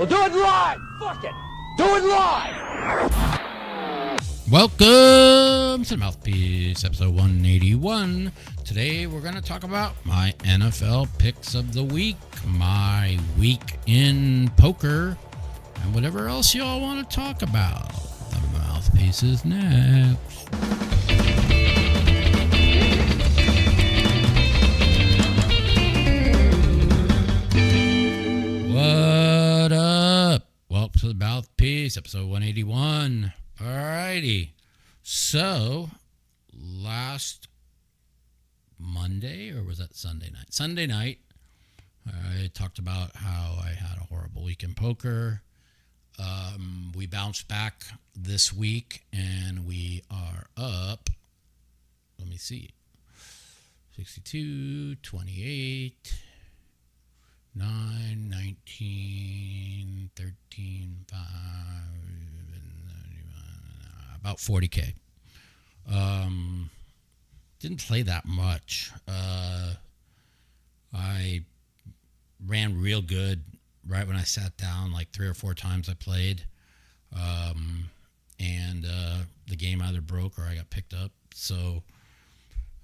We'll do it live. Fuck it. Do it live. Welcome to the Mouthpiece, episode 181. Today we're going to talk about my NFL picks of the week, my week in poker, and whatever else y'all want to talk about. The Mouthpiece is next. What up? Welcome to the Mouthpiece, episode 181. Alrighty. So, last Monday, or was that Sunday night? Sunday night, I talked about how I had a horrible week in poker. We bounced back this week, and we are up, let me see, 62, 28, 9, 19, 13, 5, about 40K. Didn't play that much. I ran real good right when I sat down, like 3 or 4 times I played. And the game either broke or I got picked up. So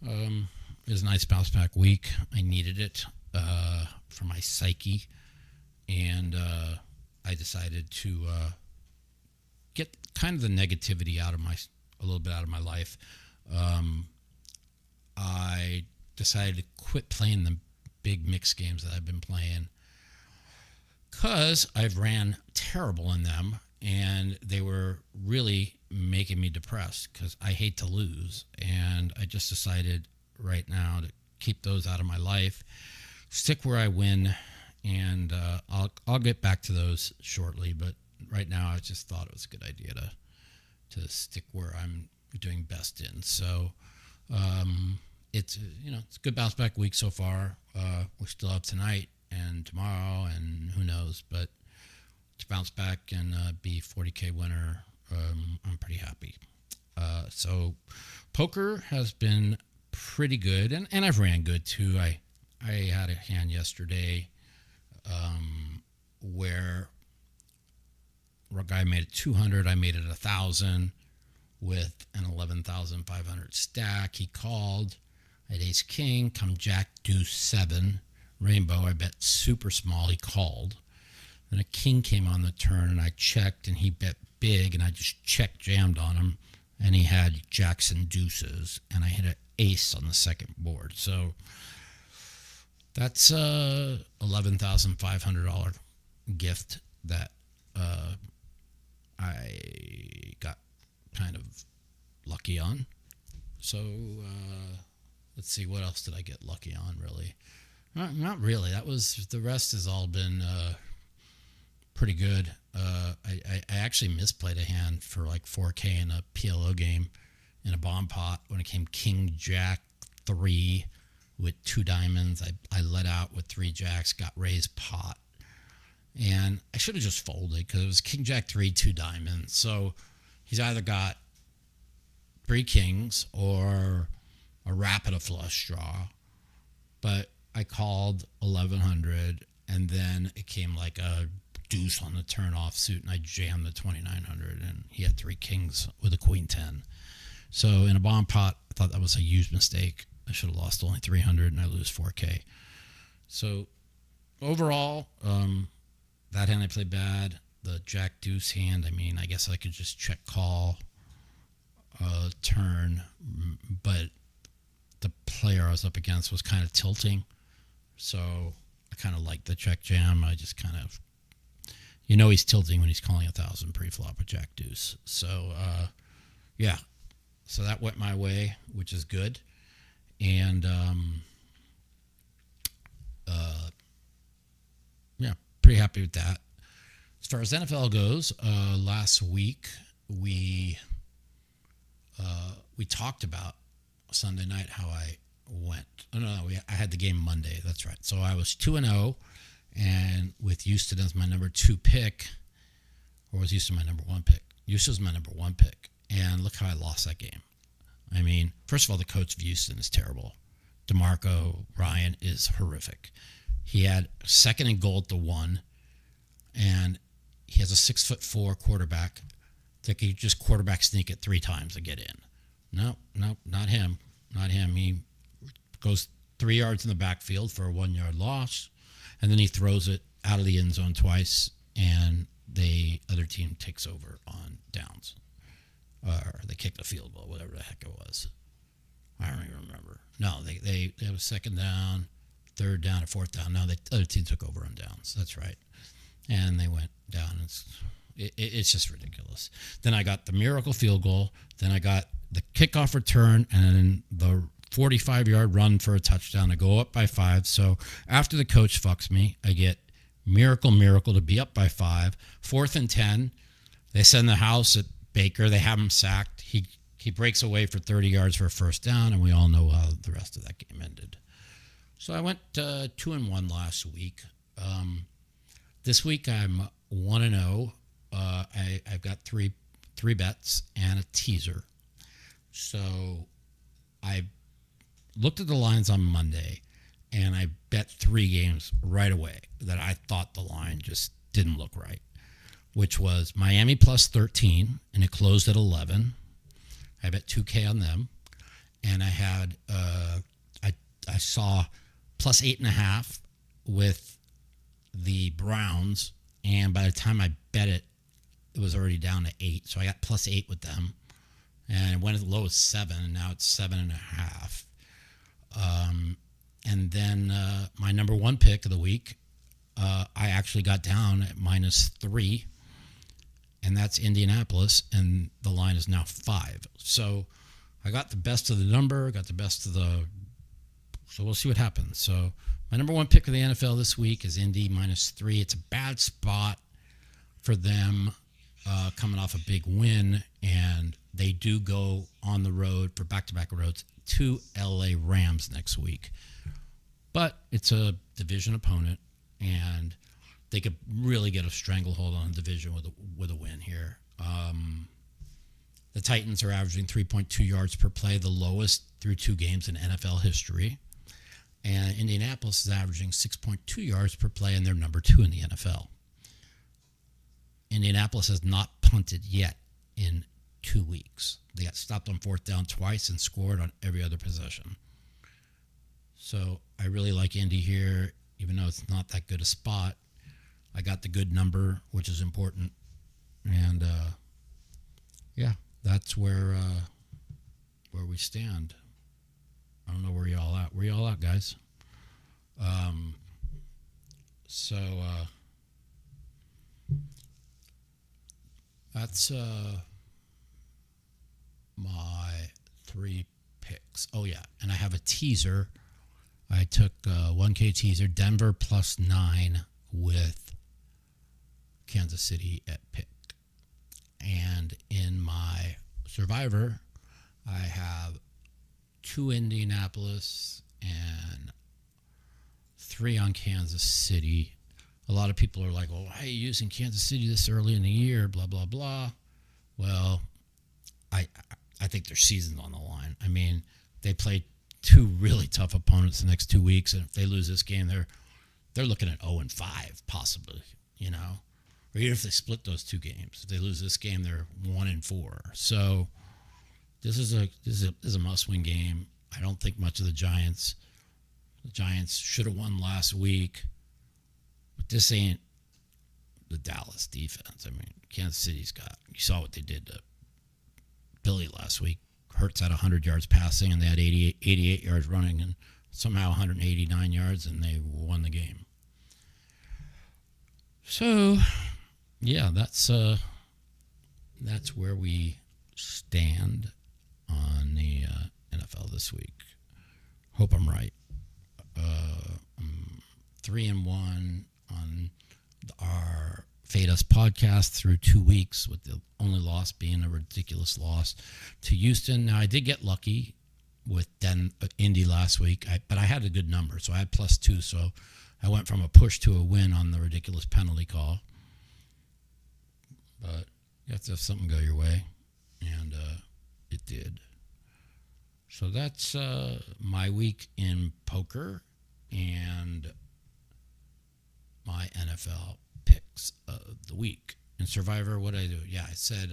it was a nice bounce back week. I needed it for my psyche. And I decided to get kind of the negativity a little bit out of my life. I decided to quit playing the big mixed games that I've been playing because I've ran terrible in them, and they were really making me depressed because I hate to lose. And I just decided right now to keep those out of my life, stick where I win, and I'll get back to those shortly. But right now, I just thought it was a good idea to stick where I'm doing best in. So it's a good bounce back week so far. We still have tonight and tomorrow, and who knows, but to bounce back and be 40K winner, I'm pretty happy. So poker has been pretty good, and I've ran good too. I had a hand yesterday where a guy made it 200, I made it 1,000 with an 11,500 stack. He called. I had ace king, come jack deuce 7 rainbow. I bet super small. He called. Then a king came on the turn, and I checked, and he bet big, and I just check jammed on him, and he had jacks and deuces, and I hit an ace on the second board. So that's a $11,500 gift that I got kind of lucky on. So let's see, what else did I get lucky on, really? Not really. The rest has all been pretty good. I actually misplayed a hand for like 4K in a PLO game in a bomb pot when it came king jack 3 with 2 diamonds. I let out with 3 jacks, got raised pot. And I should have just folded because it was king jack 3, 2 diamonds. So he's either got 3 kings or a rapid a flush draw. But I called 1,100, and then it came like a deuce on the turn offsuit, and I jammed the 2,900, and he had 3 kings with a queen 10. So in a bomb pot, I thought that was a huge mistake. I should have lost only 300, and I lose 4K. So overall, that hand I played bad. The jack deuce hand, I guess I could just check call turn, but the player I was up against was kind of tilting. So I kind of liked the check jam. I just kind of, he's tilting when he's calling 1,000 pre-flop with jack deuce. So, yeah. So that went my way, which is good. And, yeah, pretty happy with that. As far as NFL goes, last week we talked about Sunday night how I went. I had the game Monday. That's right. So I was 2-0, and with Houston as my number 2 pick, or was Houston my number 1 pick? Houston was my number 1 pick, and look how I lost that game. First of all, the coach of Houston is terrible. DeMarco Ryan is horrific. He had second and goal at the 1, and he has a 6'4" quarterback that could just quarterback sneak it 3 times to get in. No, not him. Not him. He goes 3 yards in the backfield for a 1-yard loss, and then he throws it out of the end zone twice, and the other team takes over on downs. Or they kicked a field goal, whatever the heck it was. I don't even remember. No, they was 2nd down, 3rd down, or 4th down. No, the other team took over on downs. That's right. And they went down. It's just ridiculous. Then I got the miracle field goal. Then I got the kickoff return, and then the 45-yard run for a touchdown to go up by 5. So after the coach fucks me, I get miracle to be up by 5. 4th and 10. They send the house at Baker. They have him sacked. He breaks away for 30 yards for a 1st down, and we all know how the rest of that game ended. So I went 2-1 last week. This week I'm 1-0. I've got three bets and a teaser. So I looked at the lines on Monday, and I bet 3 games right away that I thought the line just didn't look right, which was Miami plus 13, and it closed at 11. I bet $2K on them, and I had I saw plus 8.5 with the Browns, and by the time I bet it, it was already down to 8. So I got plus 8 with them, and it went as low as 7, and now it's 7.5. And then my number 1 pick of the week, I actually got down at -3. And that's Indianapolis, and the line is now 5. So I got the best of the number, got the best of the... So we'll see what happens. So my number 1 pick of the NFL this week is Indy -3. It's a bad spot for them coming off a big win, and they do go on the road for back-to-back roads to LA Rams next week. But it's a division opponent, and they could really get a stranglehold on the division with a win here. The Titans are averaging 3.2 yards per play, the lowest through 2 games in NFL history. And Indianapolis is averaging 6.2 yards per play, and they're number 2 in the NFL. Indianapolis has not punted yet in 2 weeks. They got stopped on 4th down twice and scored on every other possession. So I really like Indy here, even though it's not that good a spot. I got the good number, which is important. And, yeah, that's where we stand. I don't know where y'all at. Where y'all at, guys? That's my 3 picks. Oh, yeah, and I have a teaser. I took a 1K teaser, Denver plus 9 with Kansas City at pick. And in my survivor, I have 2 Indianapolis and 3 on Kansas City. A lot of people are like, well, why are you using Kansas City this early in the year, blah, blah, blah. Well, I think their season's on the line. I mean, they played 2 really tough opponents the next 2 weeks, and if they lose this game, they're looking at 0-5 possibly, you know. Or even if they split those 2 games, if they lose this game, they're 1-4. So this is a must-win game. I don't think much of the Giants. The Giants should have won last week, but this ain't the Dallas defense. I mean, Kansas City's got. You saw what they did to Philly last week. Hurts had 100 yards passing, and they had 88 yards running, and somehow 189 yards, and they won the game. So, yeah, that's where we stand on the NFL this week. Hope I'm right. I'm 3-1 on our Fade Us podcast through 2 weeks, with the only loss being a ridiculous loss to Houston. Now, I did get lucky with Indy last week, but I had a good number, so I had +2, so I went from a push to a win on the ridiculous penalty call. But you have to have something go your way, and it did. So that's my week in poker and my NFL picks of the week. in Survivor, what did I do? Yeah, I said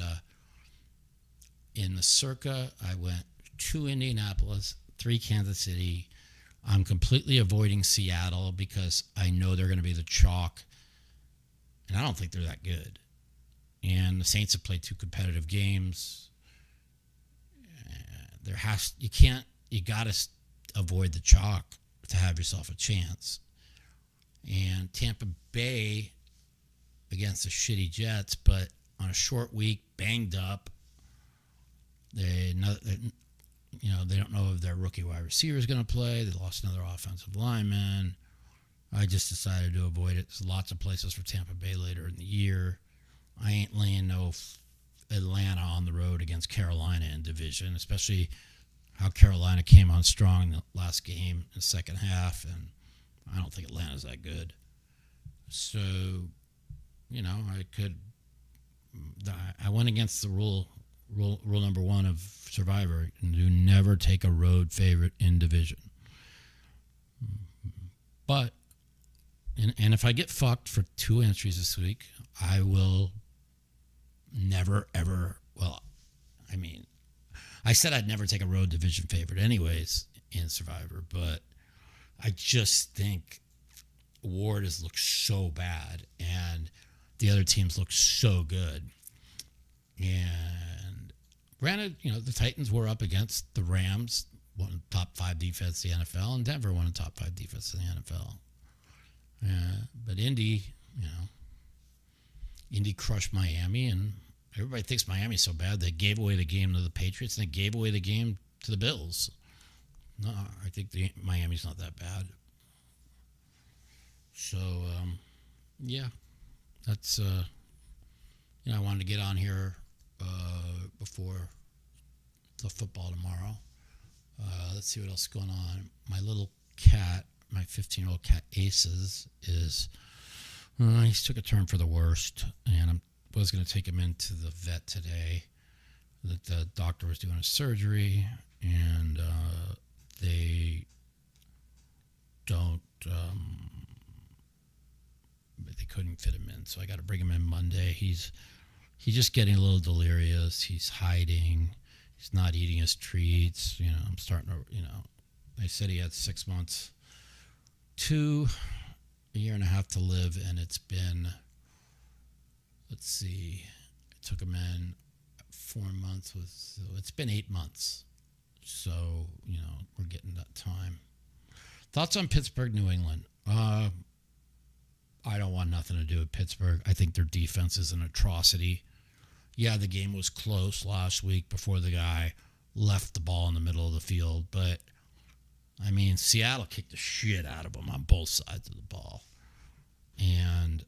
in the Circa, I went 2 Indianapolis, 3 Kansas City. I'm completely avoiding Seattle because I know they're going to be the chalk, and I don't think they're that good. And the Saints have played 2 competitive games. You got to avoid the chalk to have yourself a chance. And Tampa Bay against the shitty Jets, but on a short week, banged up. They don't know if their rookie wide receiver is going to play. They lost another offensive lineman. I just decided to avoid it. There's lots of places for Tampa Bay later in the year. I ain't laying no Atlanta on the road against Carolina in division, especially how Carolina came on strong in the last game in the second half, and I don't think Atlanta's that good. So, I went against the rule number 1 of Survivor, and do never take a road favorite in division. But, and if I get fucked for 2 entries this week, I will never, ever, I said I'd never take a road division favorite anyways in Survivor, but I just think Ward has looked so bad, and the other teams look so good. And granted, the Titans were up against the Rams, one of the top 5 defense in the NFL, and Denver won a top 5 defense in the NFL. But Indy crushed Miami, and everybody thinks Miami's so bad they gave away the game to the Patriots, and they gave away the game to the Bills. No, I think Miami's not that bad. So, that's, I wanted to get on here before the football tomorrow. Let's see what else is going on. My little cat, my 15-year-old cat Aces, he's took a turn for the worst, and I was going to take him into the vet today. The doctor was doing a surgery, and they couldn't fit him in, so I got to bring him in Monday. He's just getting a little delirious. He's hiding. He's not eating his treats. I'm starting to, they said he had 6 months to a year and a half to live, and it's been, let's see, I took him in 4 months it's been 8 months. So, we're getting that time. Thoughts on Pittsburgh, New England? I don't want nothing to do with Pittsburgh. I think their defense is an atrocity. Yeah, the game was close last week before the guy left the ball in the middle of the field, but Seattle kicked the shit out of them on both sides of the ball. And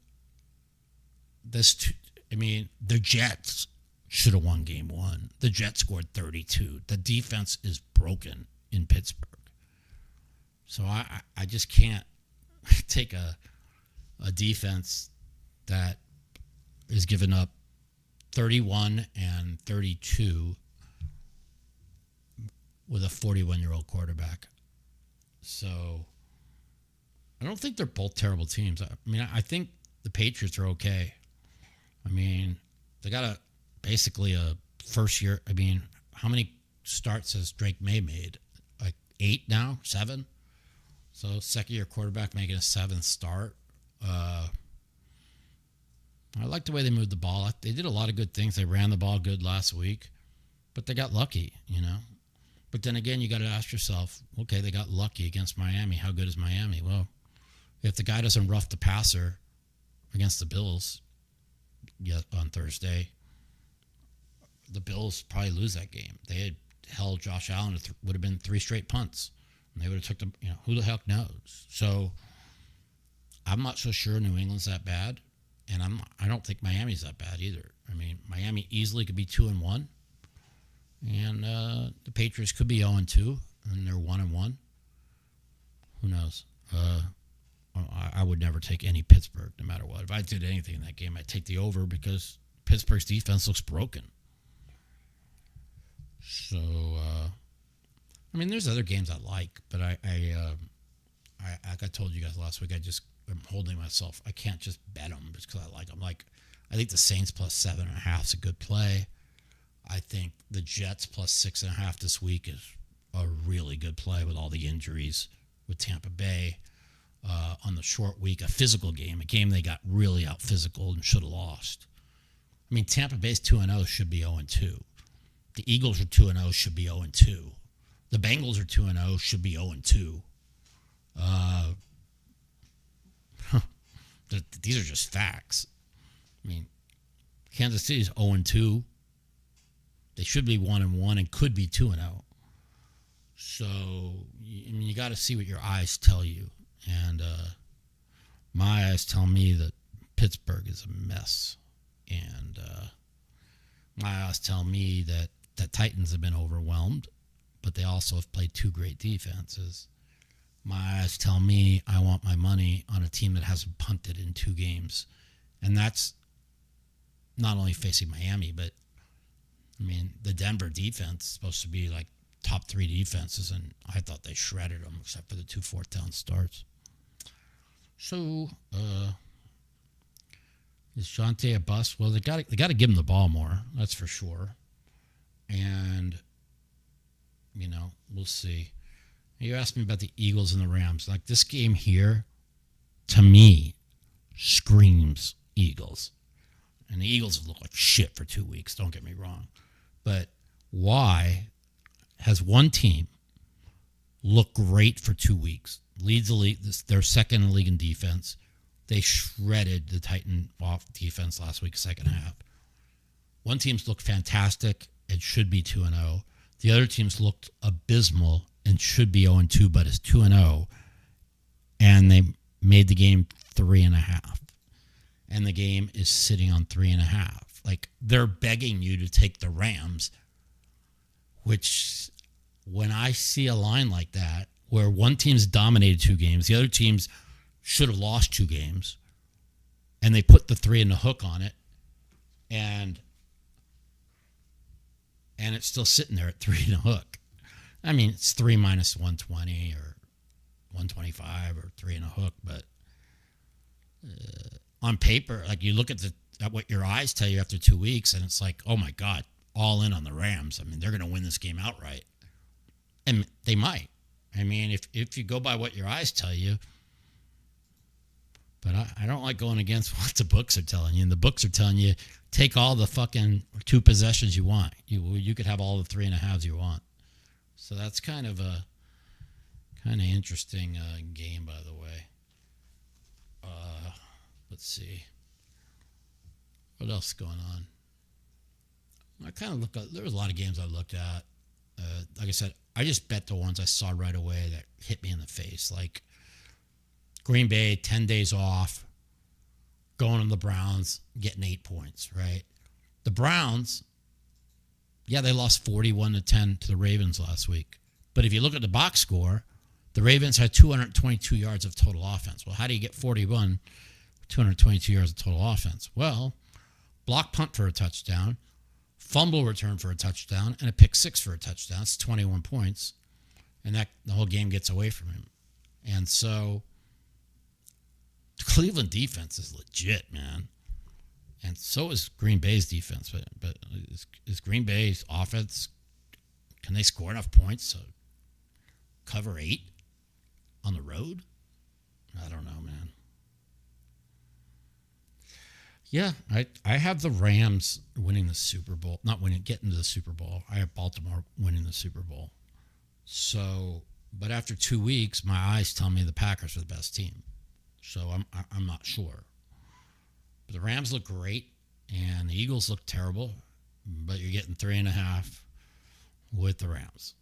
the Jets should have won game 1. The Jets scored 32. The defense is broken in Pittsburgh. So I just can't take a defense that is giving up 31 and 32 with a 41-year-old quarterback. So I don't think they're both terrible teams. I think the Patriots are okay. They got basically a first year. How many starts has Drake May made? Like 8 now? 7? So second-year quarterback making a 7th start. I like the way they moved the ball. They did a lot of good things. They ran the ball good last week, but they got lucky, But then again, you got to ask yourself, okay, they got lucky against Miami. How good is Miami? Well, if the guy doesn't rough the passer against the Bills on Thursday, the Bills probably lose that game. They had held Josh Allen, would have been 3 straight punts, and they would have took them, who the heck knows? So I'm not so sure New England's that bad, and I don't think Miami's that bad either. Miami easily could be 2-1, and the Patriots could be 0-2, and they're 1-1. Who knows? I would never take any Pittsburgh, no matter what. If I did anything in that game, I'd take the over because Pittsburgh's defense looks broken. So, there's other games I like, but like I told you guys last week, I just I'm holding myself. I can't just bet them just because I like them. Like, I think the Saints plus 7.5 is a good play. I think the Jets plus 6.5 this week is a really good play with all the injuries with Tampa Bay. On the short week, a physical game, a game they got really out physical and should have lost. I mean, Tampa Bay's 2-0 should be 0-2. The Eagles are 2-0 should be 0-2. The Bengals are 2-0 should be 0-2. These are just facts. I mean, Kansas City is 0-2. They should be 1-1 and could be 2-0. So, I mean, you got to see what your eyes tell you. And my eyes tell me that Pittsburgh is a mess. And my eyes tell me that the Titans have been overwhelmed, but they also have played two great defenses. My eyes tell me I want my money on a team that hasn't punted in 2 games. And that's not only facing Miami, but, I mean, the Denver defense is supposed to be like top 3 defenses, and I thought they shredded them except for the 2 fourth down starts. So, is Jonte a bust? Well, they got to give him the ball more. That's for sure. And, you know, we'll see. You asked me about the Eagles and the Rams. Like, this game here, to me, screams Eagles. And the Eagles have looked like shit for 2 weeks. Don't get me wrong. But why has one team looked great for 2 weeks? Leads the league. They're second in the league in defense. They shredded the Titan off defense last week, second half. One team's looked fantastic and should be 2-0. The other team's looked abysmal and should be 0-2, but is 2-0. And they made the game 3.5. And the game is sitting on 3.5. Like, they're begging you to take the Rams, which, when I see a line like that, where one team's dominated 2 games, the other team's should have lost 2 games, and they put the 3 in the hook on it, and it's still sitting there at 3 in the hook. I mean, it's 3 minus 120 or 125 or 3 in a hook, but on paper, like, you look at what your eyes tell you after 2 weeks, and it's like, oh my God, all in on the Rams. I mean, they're going to win this game outright. And they might. I mean, if you go by what your eyes tell you, but I don't like going against what the books are telling you. And the books are telling you, take all the fucking 2 possessions you want. You could have all the 3.5s you want. So that's kind of interesting game, by the way. Let's see. What else is going on? I kind of there was a lot of games I looked at. Like I said, I just bet the ones I saw right away that hit me in the face. Like Green Bay, 10 days off, going to the Browns, getting 8 points, right? The Browns, yeah, they lost 41-10 to the Ravens last week. But if you look at the box score, the Ravens had 222 yards of total offense. Well, how do you get 41, 222 yards of total offense? Well, block punt for a touchdown, fumble return for a touchdown, and a pick 6 for a touchdown. That's 21 points. And the whole game gets away from him. And so the Cleveland defense is legit, man. And so is Green Bay's defense. But is Green Bay's offense, can they score enough points to cover 8 on the road? I don't know, man. Yeah, I have the Rams winning the Super Bowl. Not winning, getting to the Super Bowl. I have Baltimore winning the Super Bowl. So, but after 2 weeks, my eyes tell me the Packers are the best team. So I'm not sure. But the Rams look great, and the Eagles look terrible. But you're getting 3.5 with the Rams.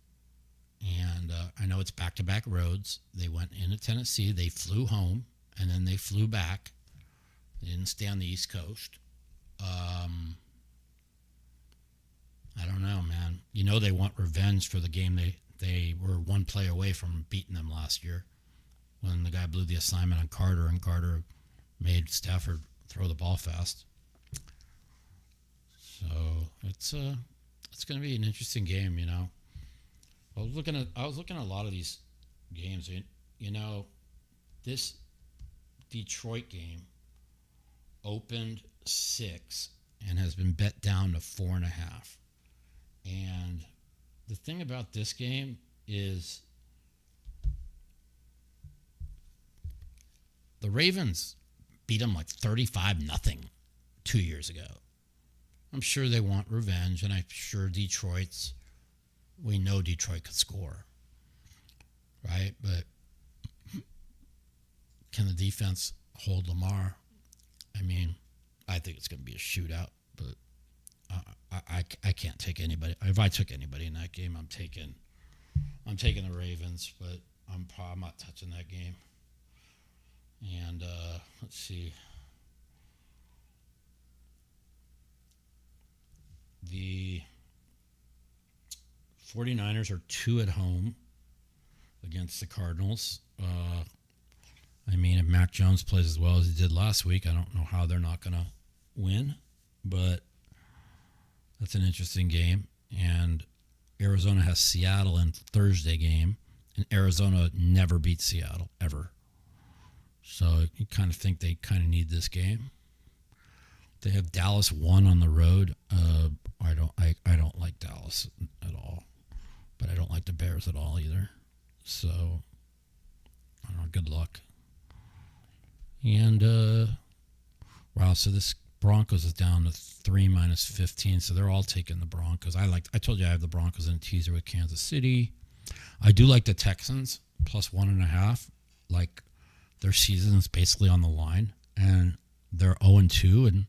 And I know it's back-to-back roads. They went into Tennessee. They flew home, and then they flew back. They didn't stay on the East Coast. I don't know, man. You know they want revenge for the game. They were one play away from beating them last year when the guy blew the assignment on Carter, and Carter made Stafford throw the ball fast. So it's going to be an interesting game, you know. I was looking at a lot of these games. You know, this Detroit game opened 6 and has been bet down to 4.5. And the thing about this game is the Ravens beat them like 35-0 2 years ago. I'm sure they want revenge, and I'm sure we know Detroit could score, right? But can the defense hold Lamar? I mean, I think it's going to be a shootout, but I can't take anybody. If I took anybody in that game, I'm taking the Ravens, but I'm not touching that game. And let's see. The 49ers are 2 at home against the Cardinals. I mean, if Mac Jones plays as well as he did last week, I don't know how they're not going to win, but that's an interesting game. And Arizona has Seattle in Thursday game, and Arizona never beats Seattle, ever. So you kind of think they kind of need this game. They have Dallas 1 on the road. I don't like Dallas at all, but I don't like the Bears at all either. So I don't know. Good luck. And wow, so this Broncos is down to 3 minus 15. So they're all taking the Broncos. I told you I have the Broncos in a teaser with Kansas City. I do like the Texans plus 1.5. Like their season is basically on the line, and they're 0-2, and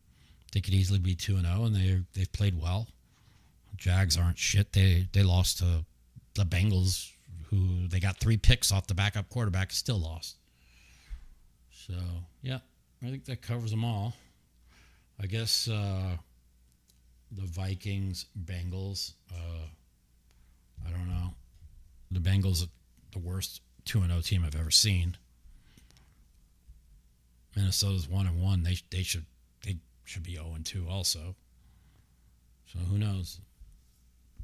they could easily be 2-0, and they've played well. Jags aren't shit. They lost to the Bengals, who they got 3 picks off the backup quarterback, still lost. So yeah, I think that covers them all. I guess the Vikings, Bengals. I don't know. The Bengals are the worst 2-0 team I've ever seen. Minnesota's 1-1. They should be 0-2 also. So who knows?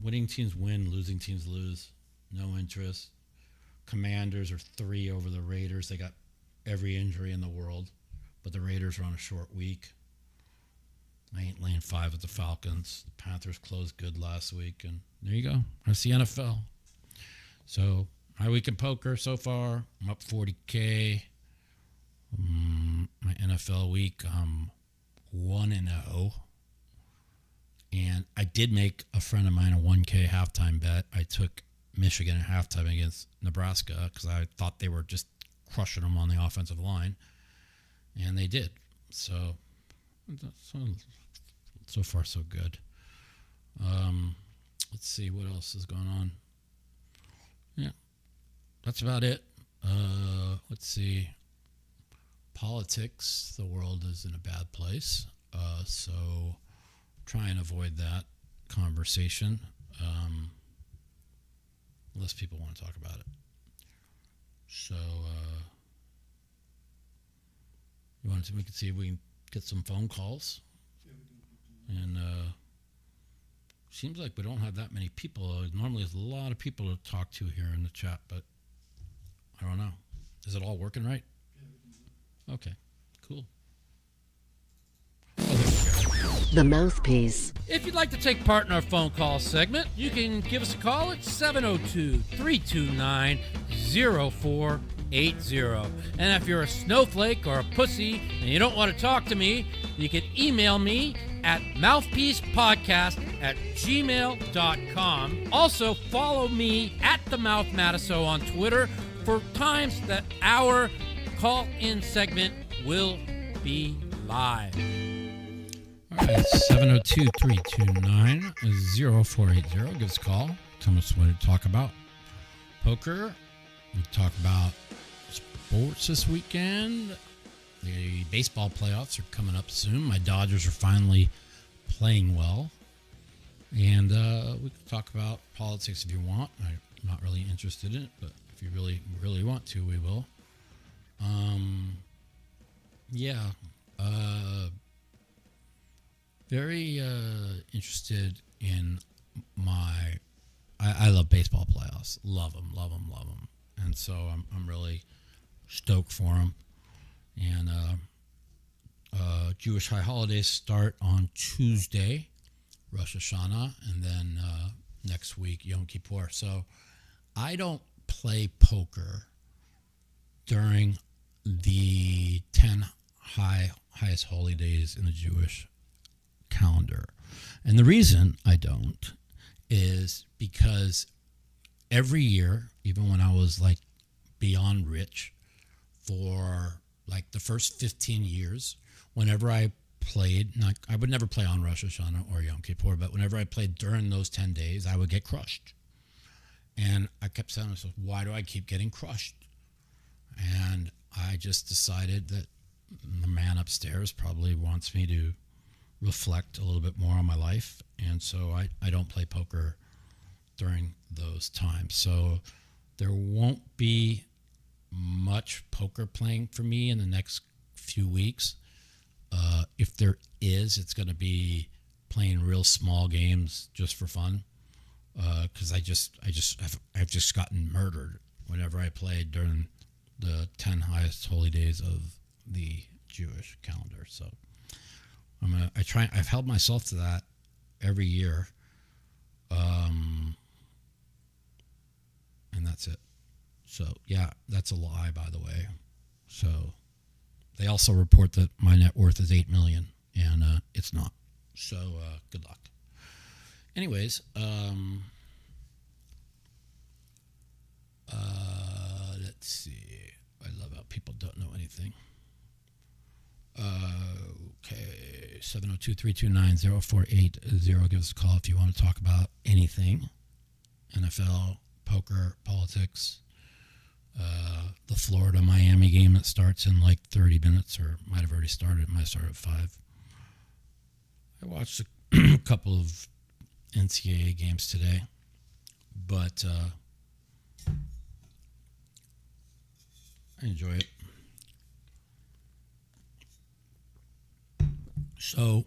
Winning teams win, losing teams lose. No interest. Commanders are 3 over the Raiders. They got every injury in the world, but the Raiders are on a short week. I ain't laying 5 with the Falcons. The Panthers closed good last week, and there you go. That's the NFL. So my week in poker so far, I'm up 40K. My NFL week, I'm 1-0. And I did make a friend of mine a 1K halftime bet. I took Michigan at halftime against Nebraska because I thought they were just crushing them on the offensive line. And they did. So far, so good. Let's see what else is going on. Yeah, that's about it. Let's see. Politics, the world is in a bad place. So try and avoid that conversation. Unless people want to talk about it. So we can see if we can get some phone calls. And seems like we don't have that many people. Normally there's a lot of people to talk to here in the chat, but I don't know. Is it all working right? Okay, cool. The Mouthpiece. If you'd like to take part in our phone call segment, you can give us a call at 702-329-0480. And if you're a snowflake or a pussy and you don't want to talk to me, you can email me at mouthpiecepodcast@gmail.com. Also, follow me at the Matusow on Twitter for times that our call-in segment will be live. All right, 702-329-0480. Give us a call. Tell us what to talk about. Poker. We talk about sports this weekend. The baseball playoffs are coming up soon. My Dodgers are finally playing well. And we can talk about politics if you want. I'm not really interested in it, but if you really, really want to, we will. Very interested in I love baseball playoffs. Love them. And so I'm really stoked for them. And Jewish high holidays start on Tuesday, Rosh Hashanah, and then next week, Yom Kippur. So I don't play poker during the 10 highest holy days in the Jewish calendar. And the reason I don't is because every year, even when I was like beyond rich, for like the first 15 years, whenever I played, I would never play on Rosh Hashanah or Yom Kippur, but whenever I played during those 10 days, I would get crushed. And I kept saying to myself, why do I keep getting crushed? And I just decided that the man upstairs probably wants me to reflect a little bit more on my life. And so I don't play poker during those times. So there won't be much poker playing for me in the next few weeks. If there is, it's going to be playing real small games just for fun. Because I've just gotten murdered whenever I played during the 10 highest holy days of the Jewish calendar. So I've held myself to that every year. And that's it. So yeah, that's a lie, by the way. So they also report that my net worth is $8 million, and it's not. So good luck. Anyways, let's see. I love how people don't know anything. Okay, 702-329-0480. Give us a call if you want to talk about anything. NFL, poker, politics, the Florida-Miami game that starts in like 30 minutes, or might have already started. It might start at 5. I watched a couple of NCAA games today, but I enjoy it. So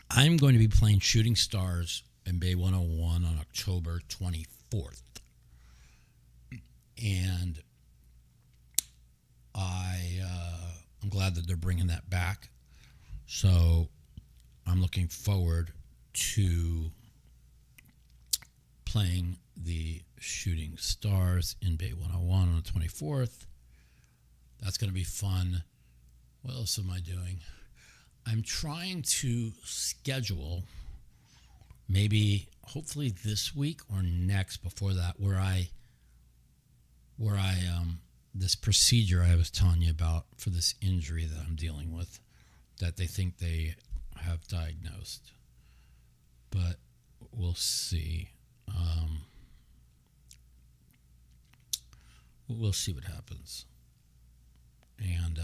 I'm going to be playing Shooting Stars in Bay 101 on October 24th. And I'm glad that they're bringing that back. So I'm looking forward to playing the Shooting Stars in Bay 101 on the 24th. That's going to be fun. What else am I doing? I'm trying to schedule maybe hopefully this week or next before that where I this procedure I was telling you about for this injury that I'm dealing with that they think they have diagnosed. But we'll see. We'll see what happens. And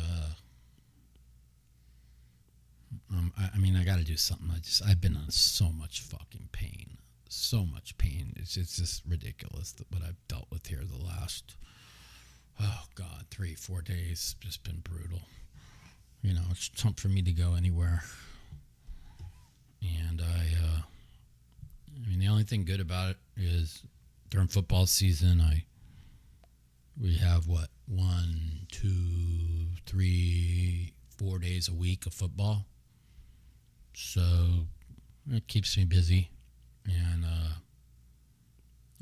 I got to do something. I've been in so much fucking pain. So much pain. It's just ridiculous what I've dealt with here the last 3-4 days. Just been brutal. You know, it's tough for me to go anywhere. And the only thing good about it is during football season, we have 1, 2, 3, 4 days a week of football. So it keeps me busy. And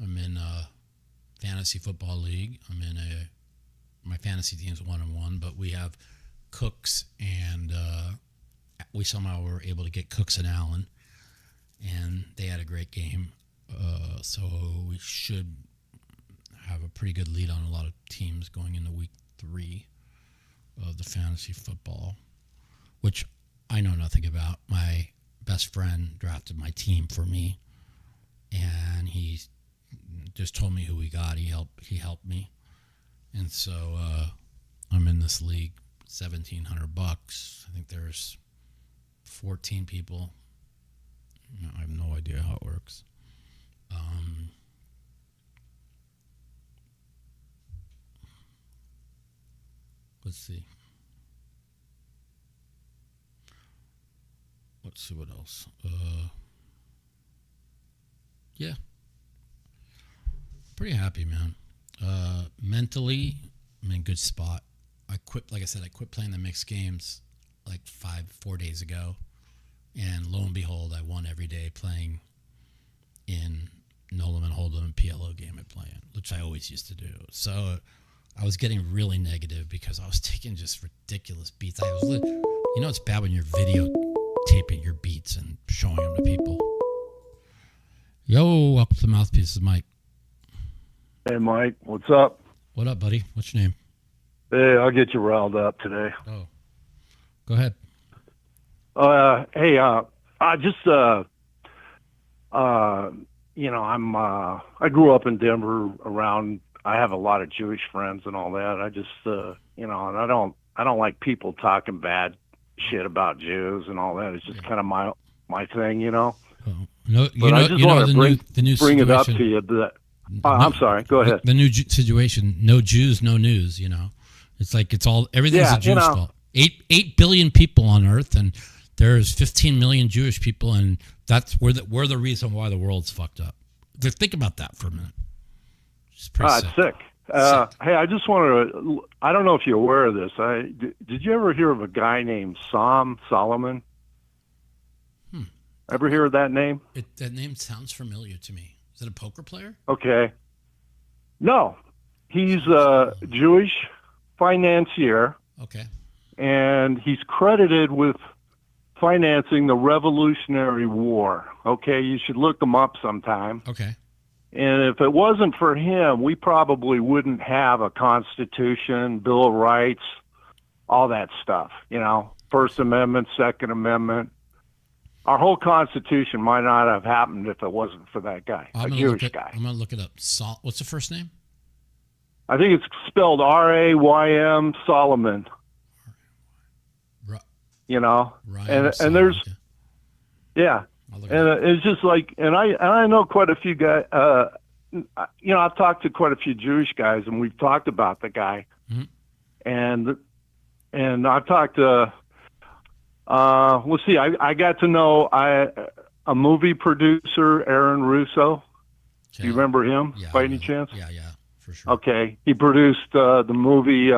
I'm in a fantasy football league. My fantasy team's 1-1, but we have Cooks, and we somehow were able to get Cooks and Allen, and they had a great game. So we should have a pretty good lead on a lot of teams going into week 3 of the fantasy football, which I know nothing about. My best friend drafted my team for me, and he just told me who we got. He helped me, and so I'm in this league, $1,700. I think there's 14 people. I have no idea how it works. Let's see. Let's see what else. Yeah. Pretty happy, man. Mentally, I'm in a good spot. I quit. Like I said, I quit playing the mixed games like 4 days ago, and lo and behold, I won every day playing in no limit hold'em and PLO game I play in, which I always used to do. So I was getting really negative because I was taking just ridiculous beats. It's bad when you're videotaping your beats and showing them to people. Yo, welcome to the Mouthpiece. This is Mike. Hey, Mike. What's up? What up, buddy? What's your name? Hey, I'll get you riled up today. Oh, go ahead. Hey, I just, I grew up in Denver around, I have a lot of Jewish friends and all that. I just, and I don't like people talking bad shit about Jews and all that. It's just kind of my thing, Oh, I just want to bring it up to you that, I'm sorry, go ahead. The new situation, no Jews, no news, It's like everything's a Jew's fault. 8 billion people on Earth, and there's 15 million Jewish people, and we're the reason why the world's fucked up. Think about that for a minute. It's pretty sick. Sick. Hey, I just wanted to, I don't know if you're aware of this. Did you ever hear of a guy named Solomon? Ever hear of that name? That name sounds familiar to me. Is it a poker player? Okay. No. He's a Jewish financier. Okay. And he's credited with financing the Revolutionary War. Okay, you should look him up sometime. Okay. And if it wasn't for him, we probably wouldn't have a Constitution, Bill of Rights, all that stuff, First Amendment, Second Amendment. Our whole Constitution might not have happened if it wasn't for that guy, a Jewish guy. I'm going to look it up. What's the first name? I think it's spelled R-A-Y-M, Solomon. Ryan and there's, okay. Yeah, and it's just like, and I know quite a few guys. I've talked to quite a few Jewish guys, and we've talked about the guy, and I've talked to. Let's see. I got to know a movie producer, Aaron Russo. Okay. Do you remember him by any chance? Yeah, for sure. Okay, he produced the movie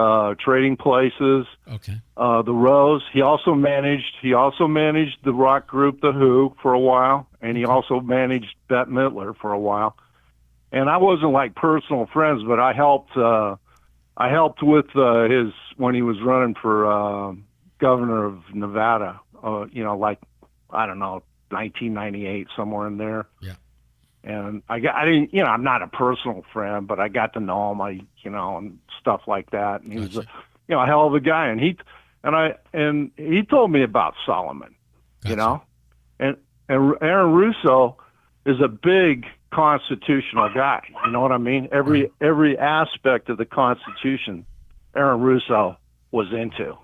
Trading Places. Okay. The Rose. He also managed the rock group The Who for a while, and he also managed Bette Midler for a while. And I wasn't like personal friends, but I helped with his when he was running for governor of Nevada. Like I don't know, 1998, somewhere in there. Yeah. And I didn't, I'm not a personal friend, but I got to know him, and stuff like that. And he was a hell of a guy. And he told me about Solomon, and Aaron Russo is a big constitutional guy. You know what I mean? Every aspect of the Constitution, Aaron Russo was into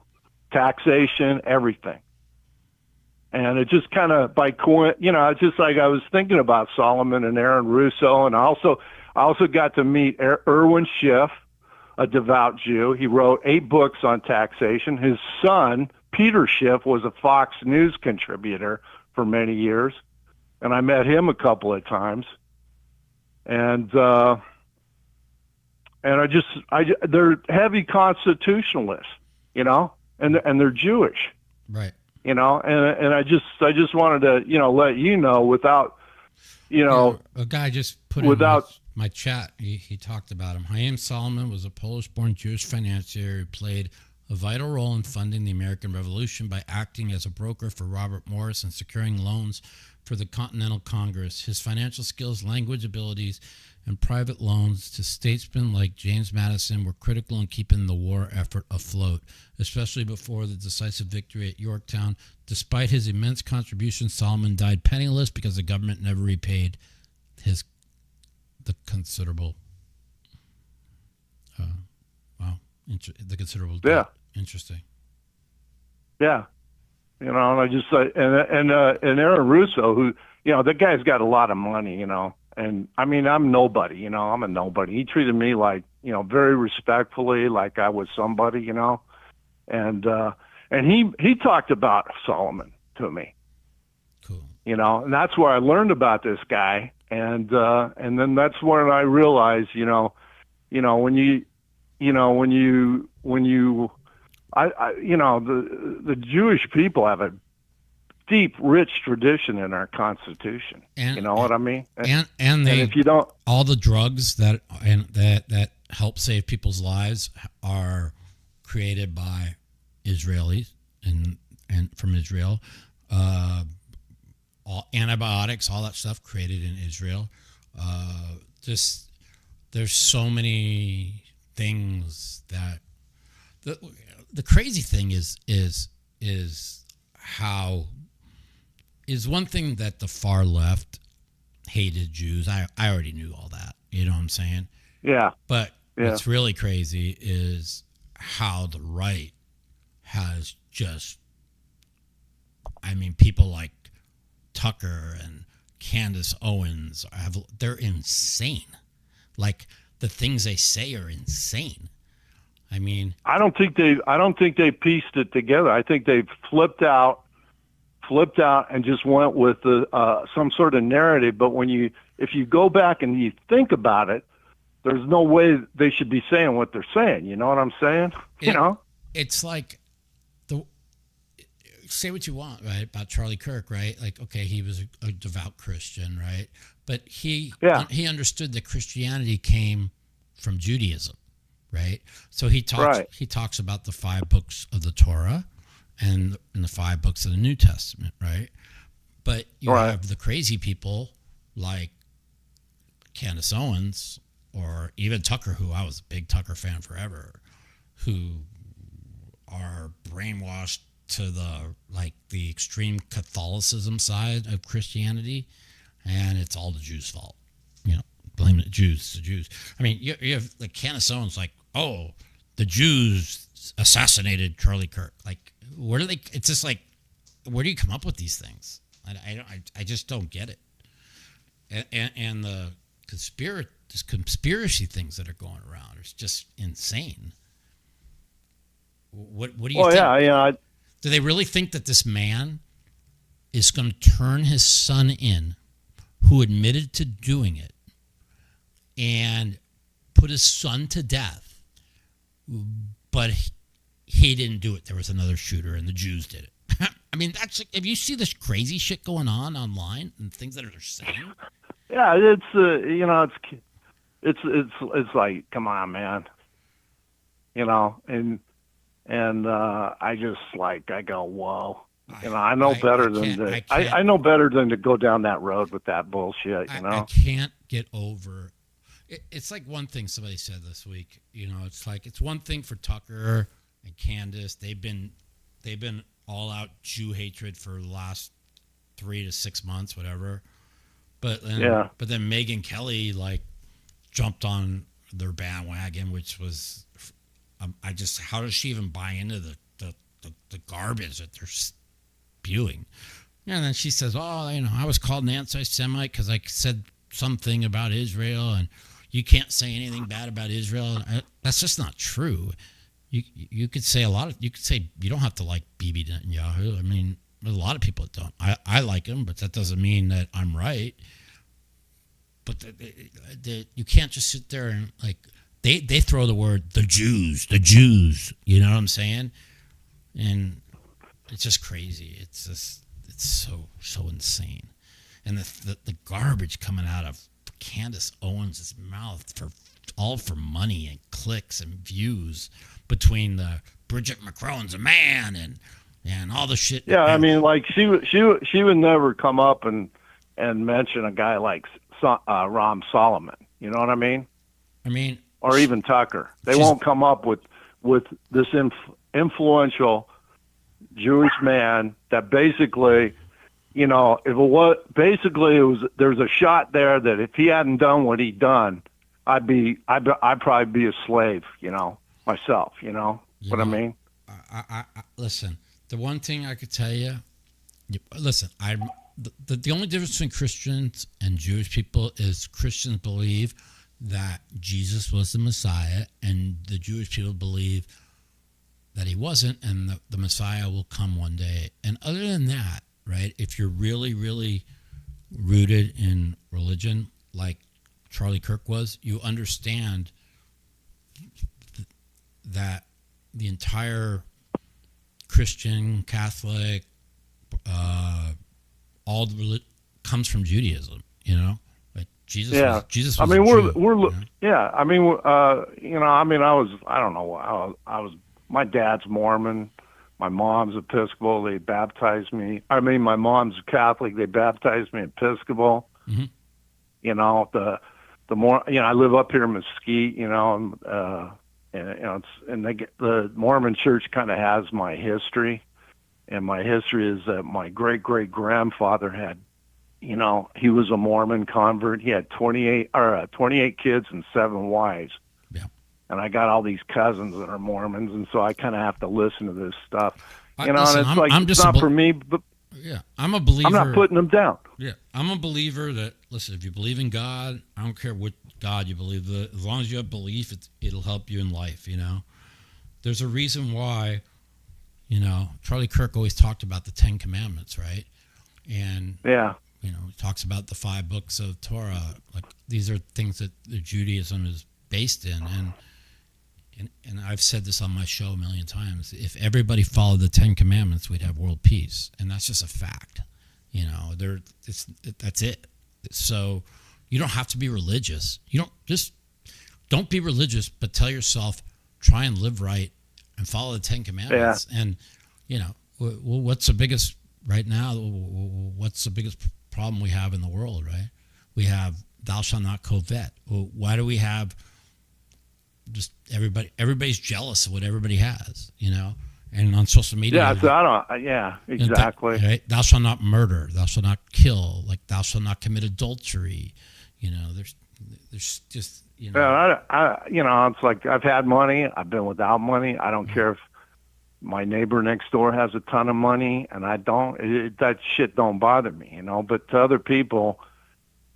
taxation, everything. And it just kind of it's just like I was thinking about Solomon and Aaron Russo, and I also got to meet Erwin Schiff, a devout Jew. He wrote 8 books on taxation. His son, Peter Schiff, was a Fox News contributor for many years, and I met him a couple of times. And they're heavy constitutionalists, and they're Jewish, right? And I just wanted to, let you know without, a guy just put in my chat. He talked about him. Chaim Solomon was a Polish-born Jewish financier who played a vital role in funding the American Revolution by acting as a broker for Robert Morris and securing loans for the Continental Congress. His financial skills, language abilities, and private loans to statesmen like James Madison were critical in keeping the war effort afloat, especially before the decisive victory at Yorktown. Despite his immense contributions, Solomon died penniless because the government never repaid the considerable debt. Interesting. Yeah. And I just and Aaron Russo, who that guy's got a lot of money, and I mean I'm nobody, I'm a nobody. He treated me like very respectfully, like I was somebody, and he talked about Solomon to me. Cool. And that's where I learned about this guy, and then that's when I realized, when you the Jewish people have a deep, rich tradition in our Constitution. And, you know what I mean? And if you don't, all the drugs that help save people's lives are created by Israelis and from Israel. All antibiotics, all that stuff created in Israel. There's so many things that the crazy thing is how is one thing that the far left hated Jews. I already knew all that. You know what I'm saying? Yeah. But what's really crazy is how the right has just, people like Tucker and Candace Owens they're insane. Like the things they say are insane. I don't think they pieced it together. I think they flipped out and just went with some sort of narrative. But if you go back and you think about it, there's no way they should be saying what they're saying. You know what I'm saying? It's like say what you want, right, about Charlie Kirk, right? Like, okay, he was a devout Christian, right? But he understood that Christianity came from Judaism, right? So he talks about the 5 books of the Torah and the 5 books of the New Testament, right? But you have the crazy people like Candace Owens or even Tucker, who I was a big Tucker fan forever, who are brainwashed to the extreme Catholicism side of Christianity, and it's all the Jews' fault. Blame the Jews. You have like Candace Owens, like, oh, the Jews assassinated Charlie Kirk. Like, where do they? It's just like, where do you come up with these things? I just don't get it. And the conspiracy things that are going around is just insane. What do you think? Yeah. Do they really think that this man is going to turn his son in, who admitted to doing it, and put his son to death, but he didn't do it? There was another shooter, and the Jews did it. That's like, if you see this crazy shit going on online and things that they're saying. Yeah, it's like, come on, man. And I just I go, whoa. I know better than to go down that road with that bullshit. I can't get over. It's like one thing somebody said this week. It's like it's one thing for Tucker and Candace. They've been all out Jew hatred for the last 3 to 6 months, whatever. But then Megyn Kelly jumped on their bandwagon, which was. How does she even buy into the garbage that they're spewing? And then she says, I was called an anti-Semite because I said something about Israel, and you can't say anything bad about Israel. That's just not true. You could say you could say you don't have to like Bibi Netanyahu. A lot of people don't. I like him, but that doesn't mean that I'm right. But you can't just sit there and They throw the word the Jews. You know what I'm saying? And it's just crazy. It's so insane. And the garbage coming out of Candace Owens' mouth for money and clicks and views between the Bridget McCrone's a man and all the shit. Yeah, she would never come up and mention a guy like Ram Solomon. You know what I mean? Or even Tucker. They won't come up with this influential Jewish man that basically, there's a shot there that if he hadn't done what he'd done, I'd probably be a slave, myself, what I mean? I listen, the one thing I could tell you, listen, the only difference between Christians and Jewish people is Christians believe that Jesus was the Messiah, and the Jewish people believe that he wasn't, and the Messiah will come one day. And other than that, right, if you're really, really rooted in religion like Charlie Kirk was, you understand that the entire Christian, Catholic, all comes from Judaism. You know, like Jesus. Yeah. Jesus. I Was mean, a Jew, we're you know? yeah. I mean, I don't know. I was. My dad's Mormon. My mom's Episcopal. They baptized me. I mean, my mom's Catholic. They baptized me Episcopal. Mhm. You know, the more, you know, I live up here in Mesquite. You know, and you know, the Mormon Church kind of has my history, and my history is that my great grandfather had, you know, he was a Mormon convert. He had 28 kids and 7 wives. Yeah. And I got all these cousins that are Mormons, and so I kind of have to listen to this stuff. You know, Listen, and it's I'm it's just not for me, but yeah, I'm a believer. I'm not putting them down. Yeah, I'm a believer that, listen, if you believe in God, I don't care what God you believe, as long as you have belief, it'll help you in life, you know. There's a reason why, you know, Charlie Kirk always talked about the 10 Commandments, right? And, Yeah. you know, he talks about the 5 books of Torah. Like, these are things that the Judaism is based in. And I've said this on my show a million times. If everybody followed the 10 Commandments, we'd have world peace. And that's just a fact. You know, that's it. So you don't have to be religious. Don't be religious, but tell yourself, try and live right and follow the 10 Commandments. Yeah. And, you know, what's the biggest right now? What's the biggest problem we have in the world, right? We have thou shalt not covet. Well, why do we have just everybody's jealous of what everybody has, you know? And on social media, exactly. Right? Thou shalt not murder, thou shalt not kill, like thou shalt not commit adultery. You know, there's just, you know. Yeah, you know, it's like I've had money, I've been without money. I don't care if my neighbor next door has a ton of money and I don't. That shit don't bother me, you know. But to other people,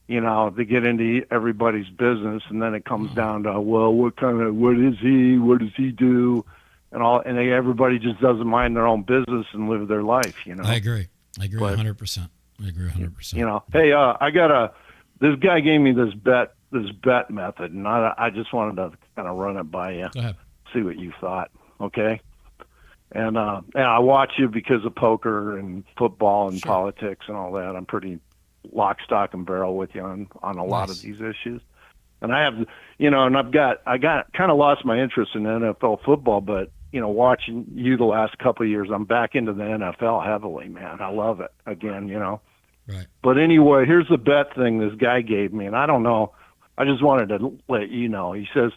you know, they get into everybody's business, and then it comes down to, well, what is he? What does he do? And everybody just doesn't mind their own business and live their life, you know. I agree 100%. I agree 100%. You know, hey, this guy gave me this bet method, and I just wanted to kind of run it by you. Go ahead. See what you thought, okay? And I watch you because of poker and football and politics and all that. I'm pretty lock, stock, and barrel with you on a lot of these issues. And I have, you know, and I got kind of lost my interest in NFL football, but, you know, watching you the last couple of years, I'm back into the NFL heavily, man. I love it again, you know. Right. But anyway, here's the bet thing this guy gave me, and I don't know. I just wanted to let you know. He says,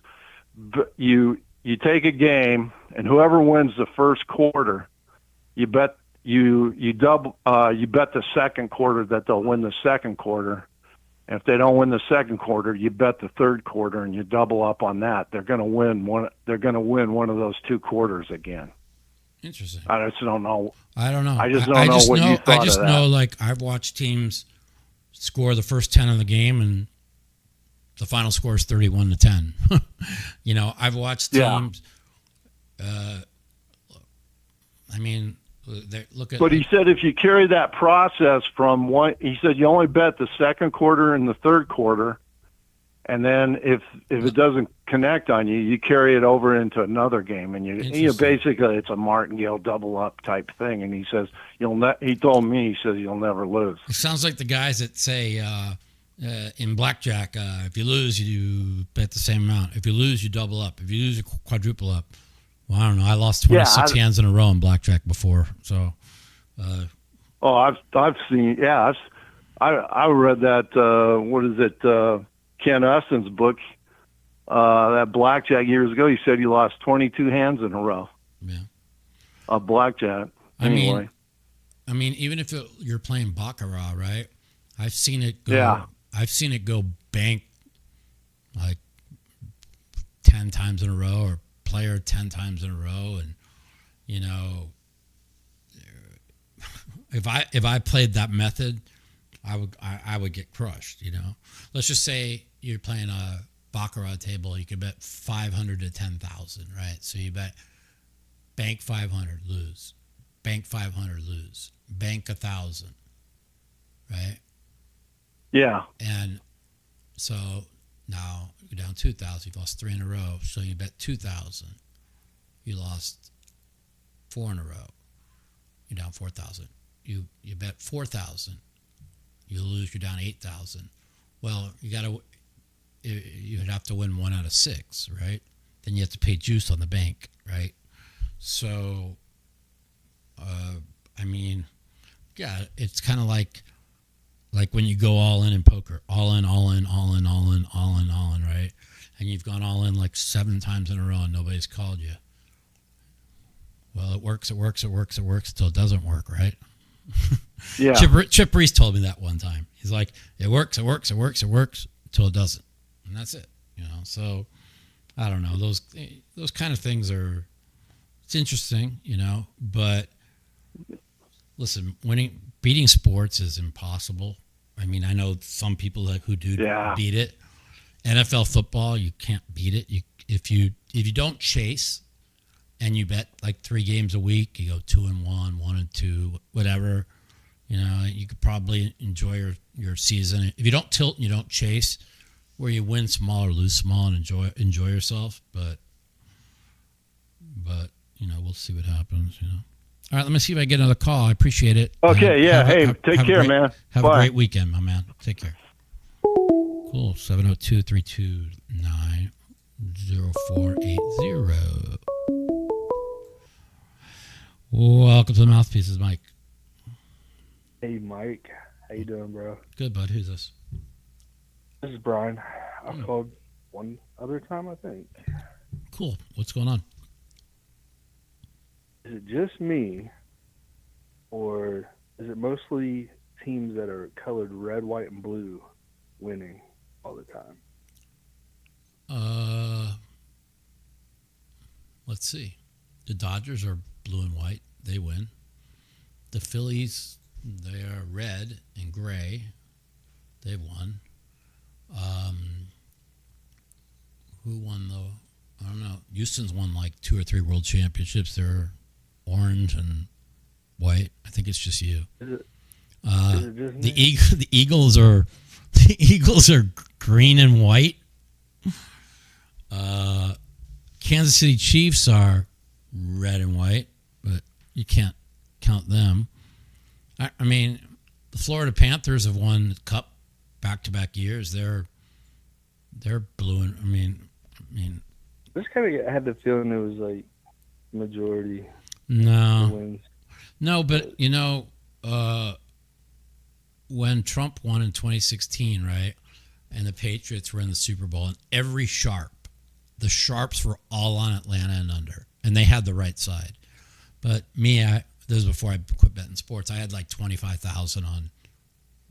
you take a game, and whoever wins the first quarter, you bet you bet the second quarter that they'll win the second quarter. And if they don't win the second quarter, you bet the third quarter, and you double up on that. They're going to win one. They're going to win one of those 2 quarters again. Interesting. I just don't know. I don't know. I just don't know what you thought of that. I just know, like, I've watched teams score the first 10 of the game, and the final score is 31-10. You know, I've watched teams. I mean, look at. But he said if you carry that process from one, he said you only bet the second quarter and the third quarter, and then if it doesn't connect on you, you carry it over into another game, and you basically it's a Martingale double up type thing. And he says he told me, he says you'll never lose. It sounds like the guys that say in blackjack, if you lose, you bet the same amount. If you lose, you double up. If you lose, you quadruple up. Well, I don't know. I lost 26 hands in a row in blackjack before, so. I've seen. Yeah, I read that. What is it? Ken Ustin's book. That blackjack years ago. He said he lost 22 hands in a row. Yeah. Of blackjack. Anyway. I mean, even if you're playing baccarat, right? I've seen it go. Yeah. I've seen it go bank like 10 times in a row, or player 10 times in a row, and you know, if I played that method, I would get crushed. You know, let's just say you're playing a baccarat table, you could bet 500 to 10,000, right? So you bet bank 500, lose, bank 500, lose, bank 1,000, right? Yeah. And so now you're down 2,000. You've lost 3 in a row. So you bet 2,000. You lost 4 in a row. you're down 4,000. You bet 4,000, you lose, you're down 8,000. Well, you'd have to win 1 out of 6, right? Then you have to pay juice on the bank, right? So, I mean, yeah, it's kind of like when you go all in poker, all in, right? And you've gone all in like 7 times in a row and nobody's called you. Well, it works until it doesn't work, right? Yeah. Chip Reese told me that one time. He's like, it works until it doesn't. And that's it, So, I don't know. Those kind of things it's interesting, but listen, beating sports is impossible. I mean, I know some people who do beat it. NFL football, you can't beat it. If you don't chase and you bet like 3 games a week, you go 2-1, 1-2, whatever. You could probably enjoy your season. If you don't tilt and you don't chase, where you win small or lose small and enjoy yourself, but we'll see what happens. All right, let me see if I get another call. I appreciate it. Okay, take care, man. Have Bye. a great weekend, my man. Take care. Cool. 702-329-0480. Welcome to the Mouthpieces, Mike. Hey, Mike. How you doing, bro? Good, bud. Who's this? This is Brian. I called one other time, I think. Cool. What's going on? Is it just me, or is it mostly teams that are colored red, white, and blue winning all the time? Let's see. The Dodgers are blue and white. They win. The Phillies, they are red and gray. They won. Who won though? I don't know. Houston's won like 2 or 3 world championships. They're orange and white. I think it's just you. Is it just The Eagles are green and white. Kansas City Chiefs are red and white, but you can't count them. I mean, the Florida Panthers have won the Cup back-to-back years. They're blue and I mean. This kind of had the feeling it was like majority wins. No, but when Trump won in 2016, right, and the Patriots were in the Super Bowl, and the sharps were all on Atlanta and under, and they had the right side. But me, this was before I quit betting sports. I had like 25,000 on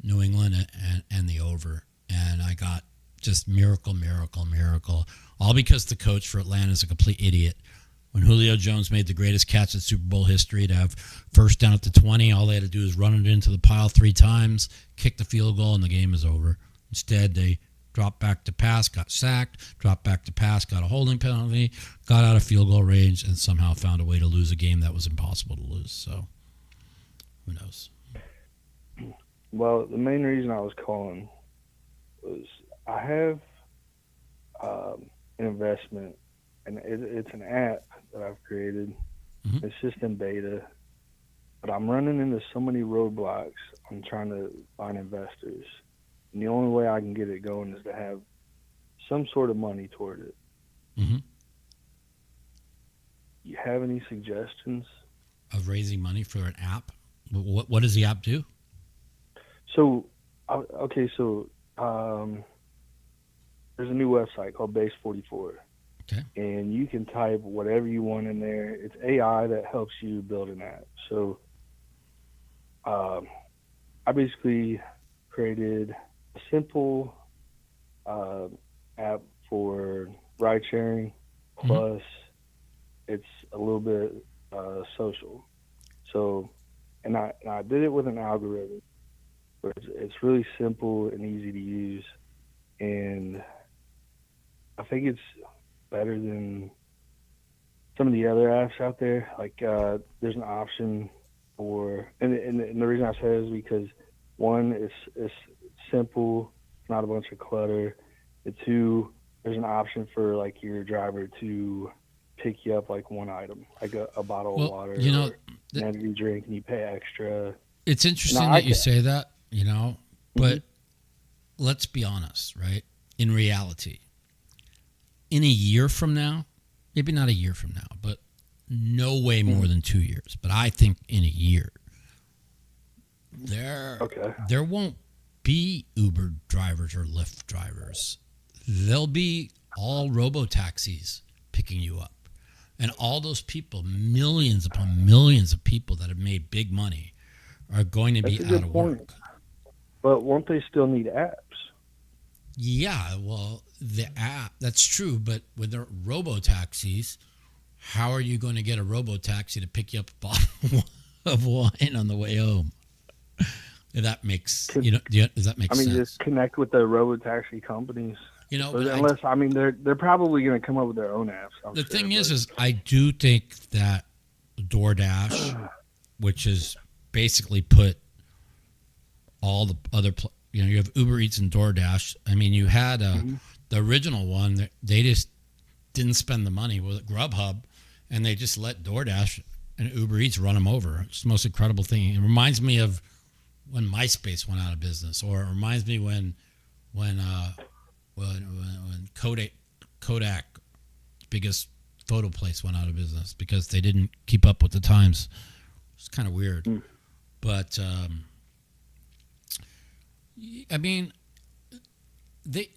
New England and the over, and I got just miracle, all because the coach for Atlanta is a complete idiot. When Julio Jones made the greatest catch in Super Bowl history to have first down at the 20, all they had to do is run it into the pile 3 times, kick the field goal, and the game is over. Instead, they dropped back to pass, got sacked, dropped back to pass, got a holding penalty, got out of field goal range, and somehow found a way to lose a game that was impossible to lose. So, who knows? Well, the main reason I was calling was I have an investment, and it's an app that I've created. Mm-hmm. It's just in beta, but I'm running into so many roadblocks. I'm trying to find investors, and the only way I can get it going is to have some sort of money toward it. Mm-hmm. You have any suggestions? Of raising money for an app? What does the app do? So, there's a new website called Base 44. Okay. And you can type whatever you want in there. It's AI that helps you build an app. So I basically created a simple app for ride sharing, plus it's a little bit social. So, and I did it with an algorithm where it's really simple and easy to use. And I think it's better than some of the other apps out there. Like there's an option for, and the reason I say it is because one, it's simple, it's not a bunch of clutter. And 2, there's an option for like your driver to pick you up like one item, like a bottle of water. energy drink and you pay extra. It's interesting that you say that, but let's be honest, right? In reality, in a year from now, maybe not a year from now, but no way more than 2 years. But I think in a year, there won't be Uber drivers or Lyft drivers. There'll be all Robo-Taxis picking you up. And all those people, millions upon millions of people that have made big money, are going to be out of work. But won't they still need apps? Yeah, well, the app, that's true. But with the Robo-Taxis, how are you going to get a Robo-Taxi to pick you up a bottle of wine on the way home? That makes, does that make sense? Just connect with the Robo-Taxi companies. They're probably going to come up with their own apps. The thing is I do think that DoorDash, which is basically put all the other, you have Uber Eats and DoorDash. I mean, you had the original one. They just didn't spend the money with Grubhub, and they just let DoorDash and Uber Eats run them over. It's the most incredible thing. It reminds me of when MySpace went out of business, or it reminds me when Kodak, biggest photo place, went out of business because they didn't keep up with the times. It's kind of weird. But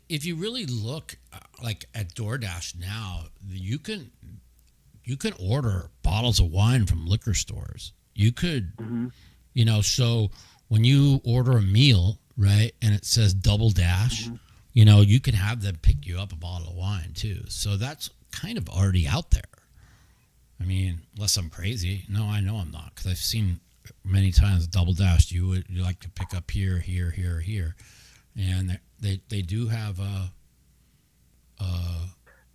if you really look like at DoorDash now, you can order bottles of wine from liquor stores. You could, so when you order a meal, right, and it says Double Dash, you can have them pick you up a bottle of wine too. So that's kind of already out there. I mean, unless I'm crazy. No, I know I'm not, because I've seen many times Double Dash. You like to pick up here, and they do have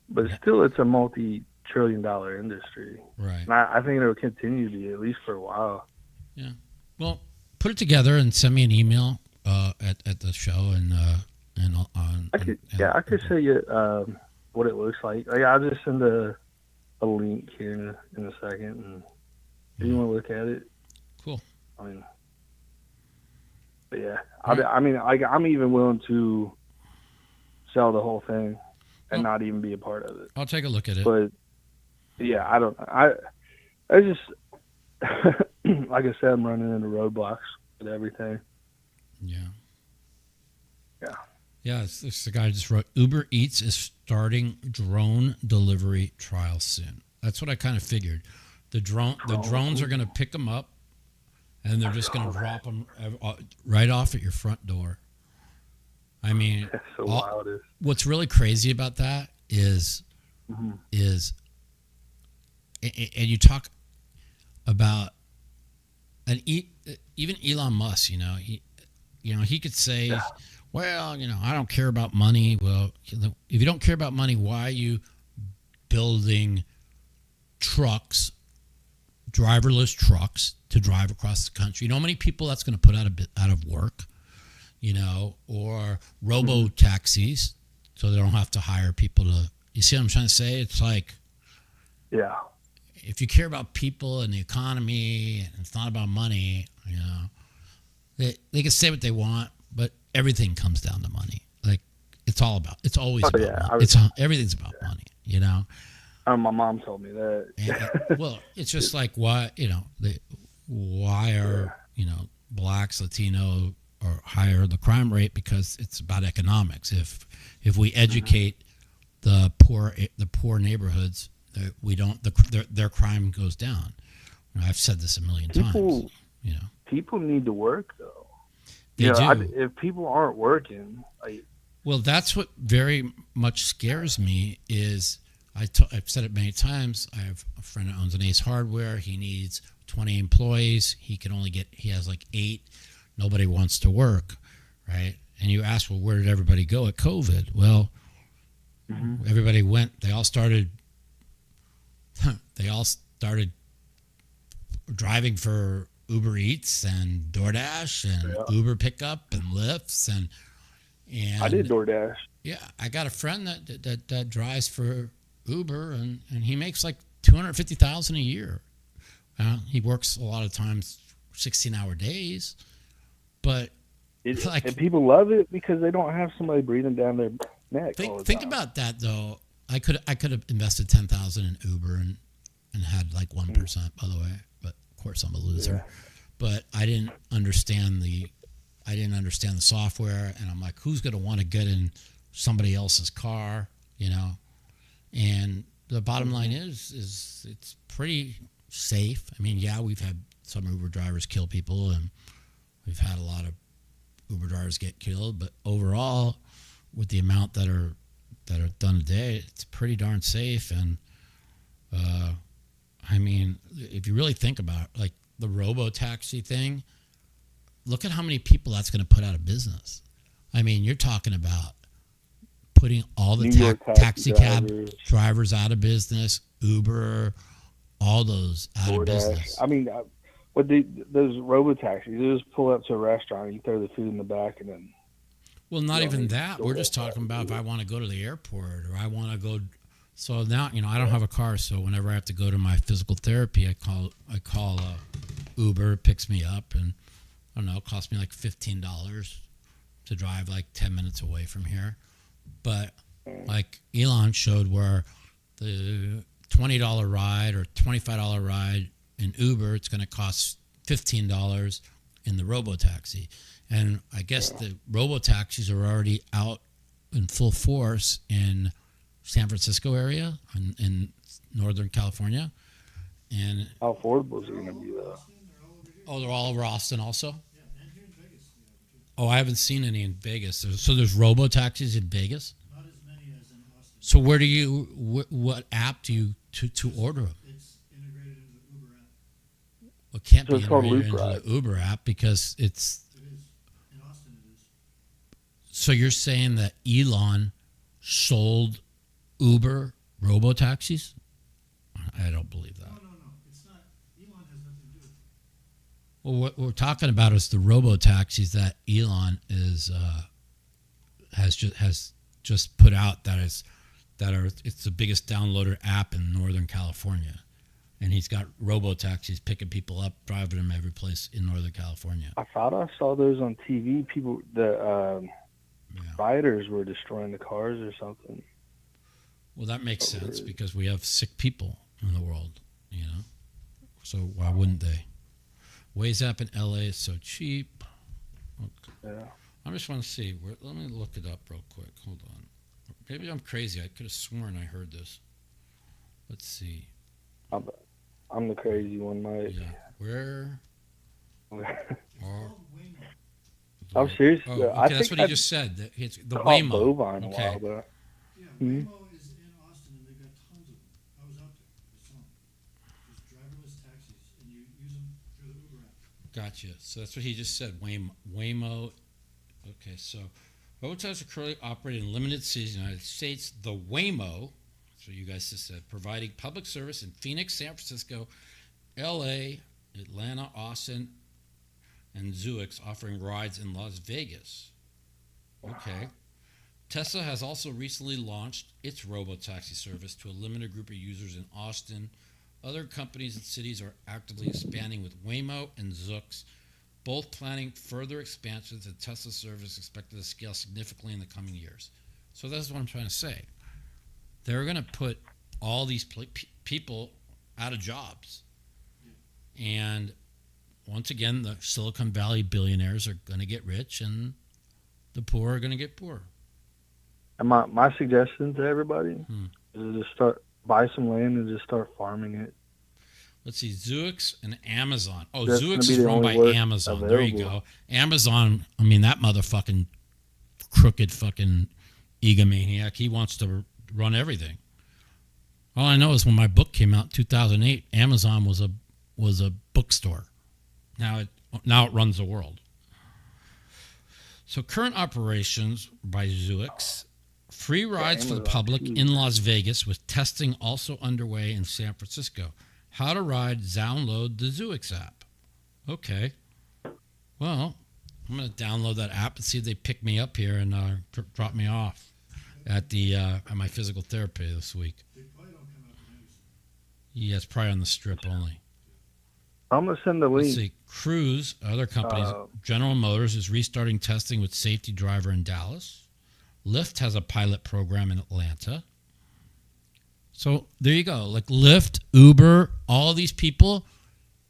but still, it's a multi-trillion-dollar industry, right? And I think it'll continue to be, at least for a while. Yeah. Well, put it together and send me an email at the show, and I could show you what it looks like. I'll just send a link here in a second, and do you want to look at it? Cool. But yeah, I'm even willing to sell the whole thing and not even be a part of it. I'll take a look at it. But yeah, I just like I said, I'm running into roadblocks with everything. Yeah. Yeah. Yeah, it's the guy just wrote, Uber Eats is starting drone delivery trial soon. That's what I kind of figured. The drones are going to pick them up, and they're just going to drop them right off at your front door. I mean, that's so wild. What's really crazy about that is, and you talk about, and even Elon Musk, he could say, well, I don't care about money. Well, if you don't care about money, why are you building trucks, driverless trucks, to drive across the country? You know how many people that's going to put out of work? Or Robo-Taxis, so they don't have to hire people to. You see what I'm trying to say? It's like, yeah. If you care about people and the economy, and it's not about money, they can say what they want, but everything comes down to money. Like it's always about money. Everything's about money. My mom told me that. Well, it's just like why are blacks, Latino, or higher the crime rate? Because it's about economics. If we educate the poor neighborhoods, their crime goes down. I've said this a million times. People need to work though. They do. If people aren't working, well, that's what very much scares me. Is I've said it many times. I have a friend that owns an Ace Hardware. He needs 20 employees. He has like 8. Nobody wants to work, right? And you ask, well, where did everybody go at COVID? Well, everybody went. They all started driving for Uber Eats and DoorDash and Uber pickup and Lyfts and I did DoorDash. Yeah, I got a friend that drives for Uber and he makes like $250,000 a year, He works a lot of times 16-hour days, but and people love it because they don't have somebody breathing down their neck. Think about that though. I could have invested $10,000 in Uber and had like 1%, by the way. But of course I'm a loser. Yeah. But I didn't understand the software, and I'm like, who's going to want to get in somebody else's car, you know? And the bottom line is it's pretty safe. I mean, yeah, we've had some Uber drivers kill people, and we've had a lot of Uber drivers get killed. But overall, with the amount that are done a day, it's pretty darn safe. And I mean, if you really think about it, like the Robo-Taxi thing, look at how many people that's going to put out of business. I mean, you're talking about putting all the taxi cab drivers out of business, Uber, all those out of business. I mean, those Robo-Taxis, you just pull up to a restaurant and you throw the food in the back and then... Well, not even that. We're just talking about if I want to go to the airport or I want to go... So now, you know, I don't have a car, so whenever I have to go to my physical therapy, I call Uber, picks me up, and I don't know, it costs me like $15 to drive like 10 minutes away from here. But like Elon showed where the $20 ride or $25 ride in Uber, it's going to cost $15 in the Robo-Taxi. And I guess the Robo-Taxis are already out in full force in San Francisco area, in Northern California. And how affordable is it going to be, though? Oh, they're all over Austin also? Oh, I haven't seen any in Vegas. So there's Robo-Taxis in Vegas? Not as many as in Austin. So where do you, what app do you, to order them? It's integrated into the Uber app. Well, it can't be integrated into the Uber app because it's... It is. In Austin it is. So you're saying that Elon sold Uber Robo-Taxis? I don't believe that. No. It's not. Elon has nothing to do with it. Well, what we're talking about is the Robo-Taxis that Elon has just put out. It's the biggest downloader app in Northern California, and he's got Robo-Taxis picking people up, driving them every place in Northern California. I thought I saw those on TV. People, riders were destroying the cars or something. Well, that makes sense because we have sick people in the world, you know. So why wouldn't they? Waze app in LA is so cheap. Okay. Yeah. I just want to see. Let me look it up real quick. Hold on. Maybe I'm crazy. I could have sworn I heard this. Let's see. I'm the crazy one, Mike. Yeah. Where? I'm serious. Oh, okay, I that's think what he just said. It's the Waymo. Waymo. Okay. A while back. Yeah, Waymo is in Austin, and they've got tons of them. I was out there. I saw them. There's driverless taxis, and you use them through the Uber app. Gotcha. So that's what he just said. Waymo. Okay, so Robo-Taxis are currently operating in limited cities in the United States. The Waymo, that's what you guys just said, providing public service in Phoenix, San Francisco, L.A., Atlanta, Austin, and Zurich, offering rides in Las Vegas. Okay. Tesla has also recently launched its Robo-Taxi service to a limited group of users in Austin. Other companies and cities are actively expanding with Waymo and Zoox, both planning further expansions, and Tesla service expected to scale significantly in the coming years. So that's what I'm trying to say. They're going to put all these people out of jobs. And once again, the Silicon Valley billionaires are going to get rich and the poor are going to get poor. And my suggestion to everybody is to just buy some land and just start farming it. Let's see, Zoox and Amazon. Oh, That's Zoox is run by Amazon. Available. There you go. Amazon, I mean, that motherfucking crooked fucking egomaniac, he wants to run everything. All I know is when my book came out in 2008, Amazon was a bookstore. Now it runs the world. So current operations by Zoox, free rides for the public in Las Vegas with testing also underway in San Francisco. How to ride, download the Zoox app. Okay. Well, I'm going to download that app and see if they pick me up here and drop me off at my physical therapy this week. They probably don't come out to Henderson. Yeah, it's probably on the strip only. I'm gonna send the Let's link. see. Cruise, other companies. General Motors is restarting testing with Safety Driver in Dallas. Lyft has a pilot program in Atlanta. So there you go. Like Lyft, Uber, all these people,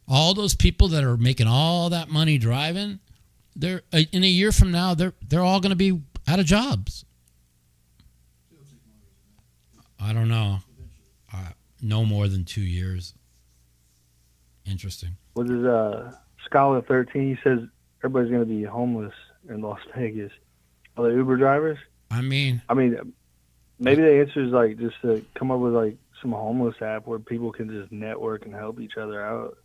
all those people that are making all that money driving, they're in a year from now, they're all going to be out of jobs. I don't know. No more than 2 years. Interesting. What is Scholar 13? He says everybody's going to be homeless in Las Vegas. Are they Uber drivers? I mean, maybe the answer is like just to come up with like some homeless app where people can just network and help each other out.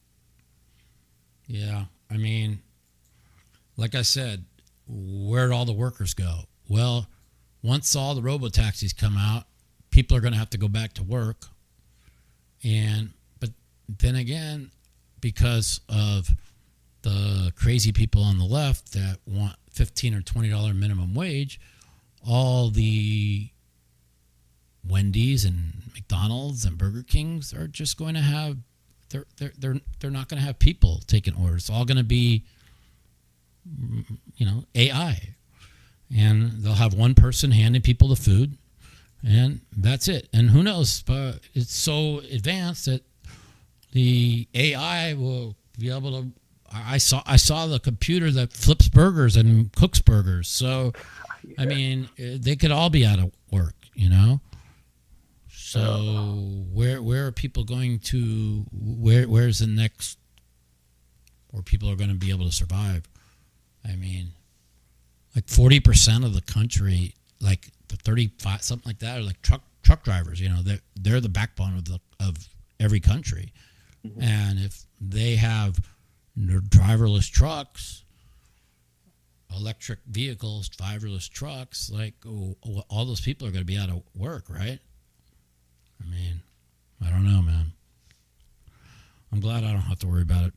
yeah. I mean, like I said, where'd all the workers go? Well, once all the Robo-Taxis come out, people are going to have to go back to work. But then again, because of the crazy people on the left that want $15 or $20 minimum wage, all the Wendy's and McDonald's and Burger Kings are just going to have they're not going to have people taking orders. It's all going to be AI, and they'll have one person handing people the food, and that's it. And who knows? But it's so advanced that the AI will be able to. I saw the computer that flips burgers and cooks burgers. So, I mean, they could all be out of work, So where are people going to? Where's the next? Where people are going to be able to survive? I mean, like 40% of the country, like the 35, something like that, are like truck drivers. They're the backbone of every country, and if they have driverless trucks, electric vehicles, driverless trucks, like all those people are going to be out of work, right? I mean, I don't know, man. I'm glad I don't have to worry about it.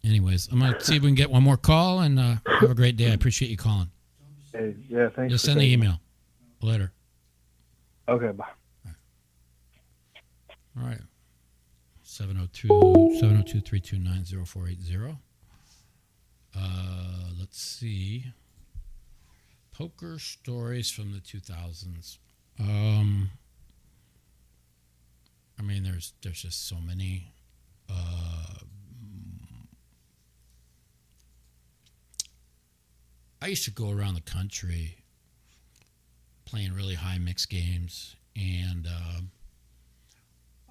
Anyways, I'm going to see if we can get one more call, and have a great day. I appreciate you calling. Hey, yeah, thanks. Just send the email. Later. Okay, bye. All right. 702-329-0480. Let's see. Poker stories from the 2000s. I mean, there's just so many. I used to go around the country playing really high mix games, and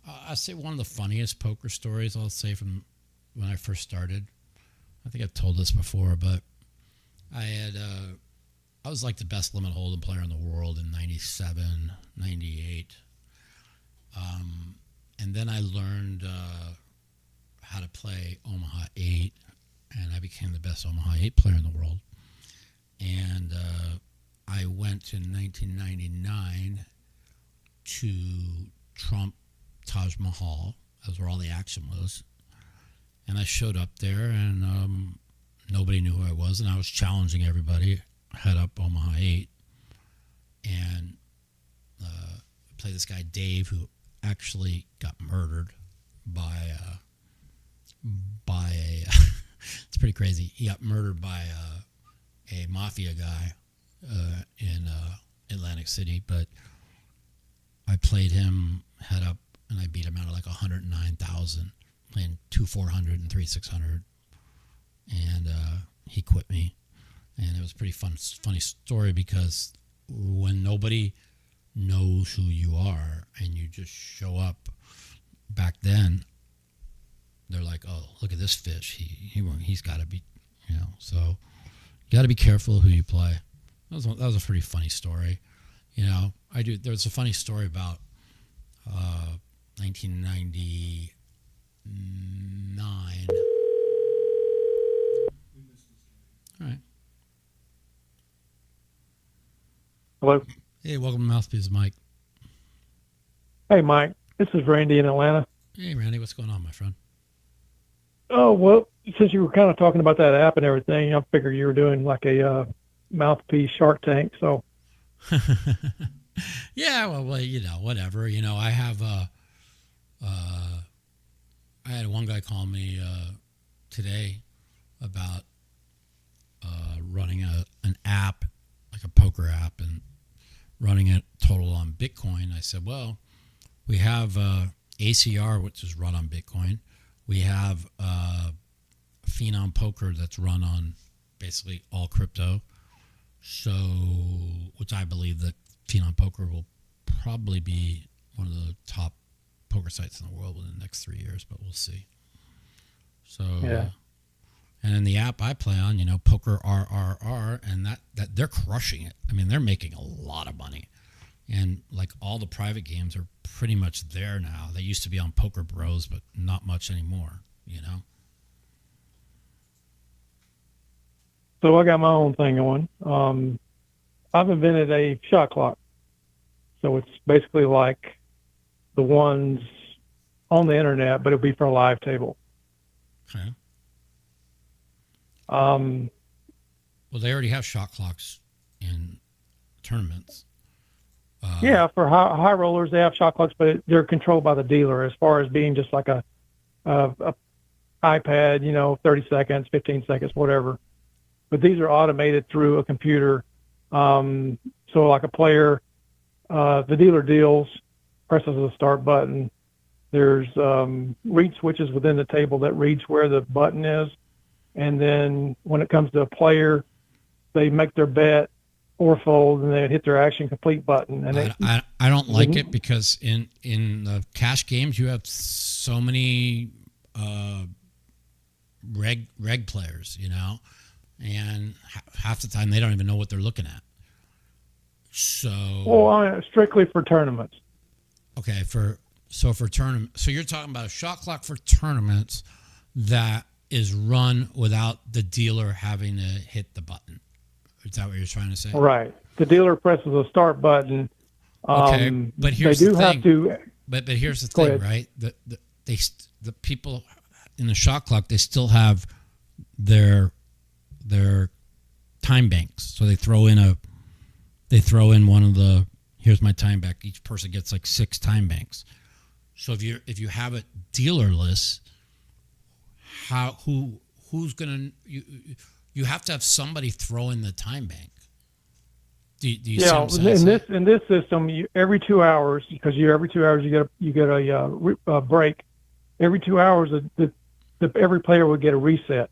I'd say one of the funniest poker stories I'll say from when I first started. I think I've told this before, but I was like the best limit hold'em player in the world in 97, 98. And then I learned how to play Omaha 8, and I became the best Omaha 8 player in the world. And I went in 1999 to Trump Taj Mahal. That's where all the action was. And I showed up there, and nobody knew who I was, and I was challenging everybody, head up Omaha 8. And I played this guy, Dave, who actually got murdered by a it's pretty crazy. He got murdered by a mafia guy in Atlantic City, but I played him head up, and I beat him out of like 109,000, playing 2 400 and 3 600, and he quit me. And it was a pretty funny story, because when nobody knows who you are and you just show up, back then they're like, oh, look at this fish, he's got to be, so you got to be careful who you play. That was a pretty funny story. There's a funny story about 1999. All right. Hello. Hey, welcome to Mouthpiece, Mike. Hey, Mike. This is Randy in Atlanta. Hey, Randy, what's going on, my friend? Oh, well, since you were kind of talking about that app and everything, I figured you were doing like a Mouthpiece Shark Tank. So. Yeah, well, whatever. I have I had one guy call me today about running an app, like a poker app, and running it total on Bitcoin. I said, well, we have ACR, which is run on Bitcoin. We have Phenom Poker that's run on basically all crypto. So, which I believe that Phenom Poker will probably be one of the top poker sites in the world within the next 3 years, but we'll see. So, Yeah. And in the app I play on, Poker RRR, and that they're crushing it. I mean, they're making a lot of money. And like all the private games are pretty much there now. They used to be on Poker Bros, but not much anymore, So I got my own thing going. I've invented a shot clock. So it's basically like the ones on the internet, but it'll be for a live table. Okay. Um, Well, they already have shot clocks in tournaments. Yeah, for high rollers, they have shot clocks, but they're controlled by the dealer as far as being just like a iPad, 30 seconds, 15 seconds, whatever. But these are automated through a computer. So like a player, the dealer deals, presses the start button. There's read switches within the table that reads where the button is. And then when it comes to a player, they make their bet or fold, and they hit their action complete button. And I don't like it because in the cash games you have so many reg players, and half the time they don't even know what they're looking at. So strictly for tournaments. Okay, for tournament. So you're talking about a shot clock for tournaments that is run without the dealer having to hit the button. Is that what you're trying to say? Right. The dealer presses the start button. Okay, but here's they do the thing. have to. But here's the Go thing, ahead. right? The people in the shot clock, they still have their time banks. So they throw in one of the, here's my time bank. Each person gets like 6 time banks. So if you have it dealerless, who's gonna you have to have somebody throw in the time bank. Do you see what I'm saying? in this system, every 2 hours, because every 2 hours you get a break. Every 2 hours, every player would get a reset.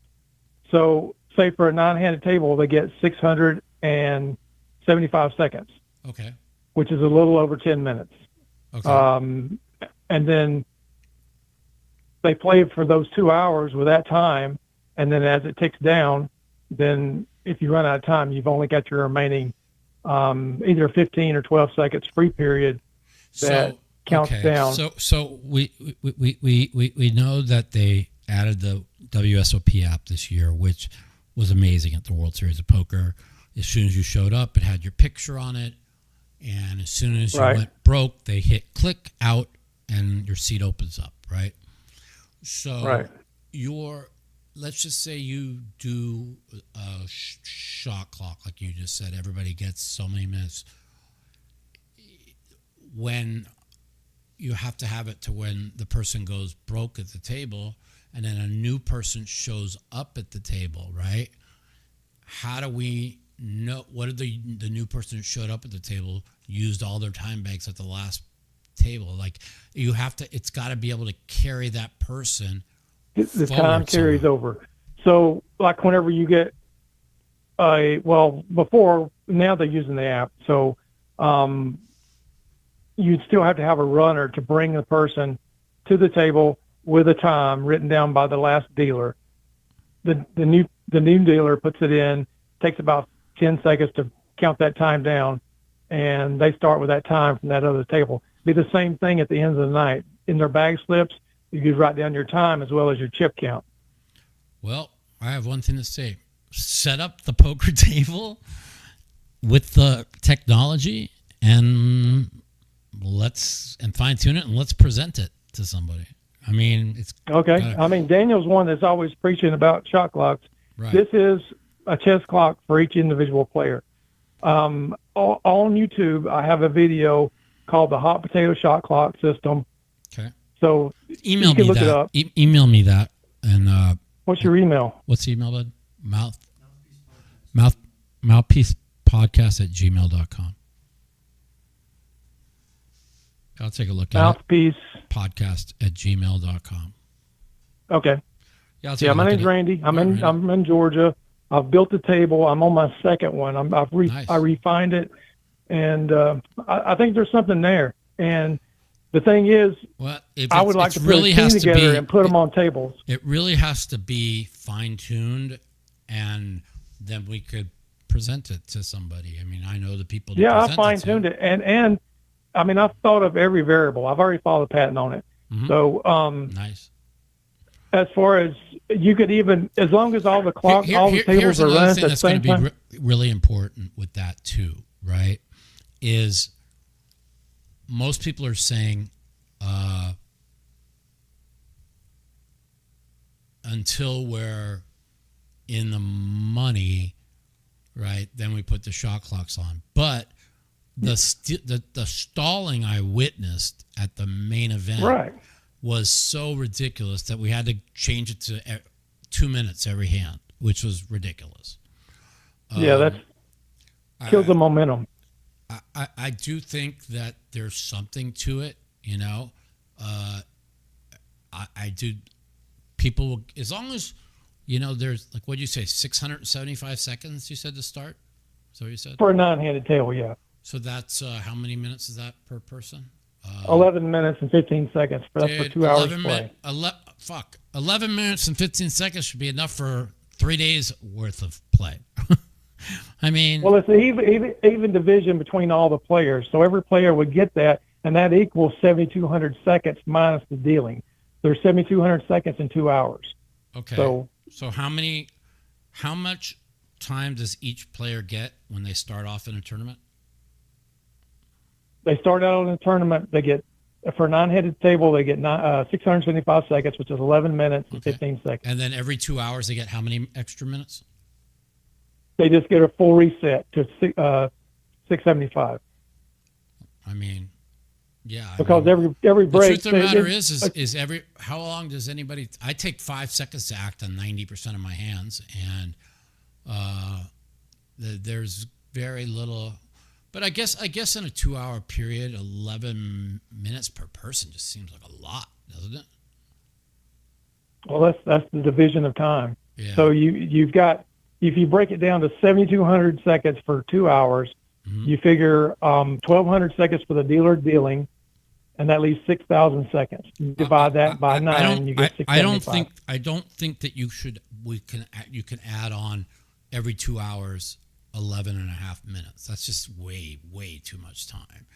So, say for a 9-handed table, they get 675 seconds. Okay. Which is a little over 10 minutes. Okay. And then they play for those 2 hours with that time, and then as it ticks down, then if you run out of time, you've only got your remaining either 15 or 12 seconds free period that counts down. So we know that they added the WSOP app this year, which was amazing at the World Series of Poker. As soon as you showed up, it had your picture on it, and as soon as you went broke, they hit click out, and your seat opens up, right? So let's just say you do a shot clock, like you just said, everybody gets so many minutes. When you have to have it to when the person goes broke at the table and then a new person shows up at the table, right? How do we know what did the new person who showed up at the table used all their time banks at the last table? Like it's got to be able to carry that person. The time carries over. So, like whenever you get before, now they're using the app. So, you'd still have to have a runner to bring the person to the table with a time written down by the last dealer. The new dealer puts it in, takes about 10 seconds to count that time down, and they start with that time from that other table. Be the same thing at the end of the night. In their bag slips, you could write down your time as well as your chip count. Well, I have one thing to say. Set up the poker table with the technology and fine tune it and let's present it to somebody. I mean, it's okay. Daniel's one that's always preaching about shot clocks. Right. This is a chess clock for each individual player. On YouTube, I have a video called the Hot Potato Shot Clock System. Okay. So email you can me look that. it up. Email me that, and What's your email? What's the email, bud? Mouthpiece podcast at gmail.com. I'll take a look at Mouthpiece it. Podcast at gmail.com. Okay. Yeah, I'll take a My look name's at it. Randy. I'm Randy. in Georgia. I've built the table. I'm on my second one. Nice. I refined it, and I think there's something there. And the thing is, Well, if I would like to put a team together and put them on tables. It really has to be fine-tuned, and then we could present it to somebody. I mean, I know the people. Yeah, I fine-tuned it, and I mean, I've thought of every variable. I've already filed a patent on it. Mhm. So, Nice. as far as you could even, as long as all the all the Here's tables are another run thing at the that's going same to be time. really important with that too, right? Is most people are saying until we're in the money, right? Then we put the shot clocks on. But the stalling I witnessed at the main event Right. was so ridiculous that we had to change it to 2 minutes every hand, which was ridiculous. Yeah, that kills the momentum. I do think that there's something to it, you know. I do. People will, as long as, you know, there's, like, what did you say, 675 seconds you said to start? Is that what you said? For a 9-handed table, yeah. So that's, how many minutes is that per person? 11 minutes and 15 seconds. That's for 2 hours play. 11 minutes and 15 seconds should be enough for 3 days worth of play. I mean, Well, it's an even division between all the players. So every player would get that, and that equals 7,200 seconds minus the dealing. There's 7,200 seconds in 2 hours. okay. So How much time does each player get when they start off in a tournament? they start out in a tournament. They get, for a 9-headed table, they get 675 seconds, which is 11 minutes and Okay. 15 seconds. And then every 2 hours they get how many extra minutes? They just get a full reset to 675 I mean, yeah. I because mean, every the break. truth of the matter is every, how long does anybody, I take 5 seconds to act on 90% of my hands, and there's very little, but I guess in a 2 hour period, 11 minutes per person just seems like a lot, doesn't it? Well, that's the division of time. Yeah. So you've got, if you break it down to 7,200 seconds for 2 hours, you figure 1,200 seconds for the dealer dealing, and that leaves 6,000 seconds. You divide that by 9, and you get 675. I don't think that you can add on every 2 hours 11 and a half minutes. That's just way too much time.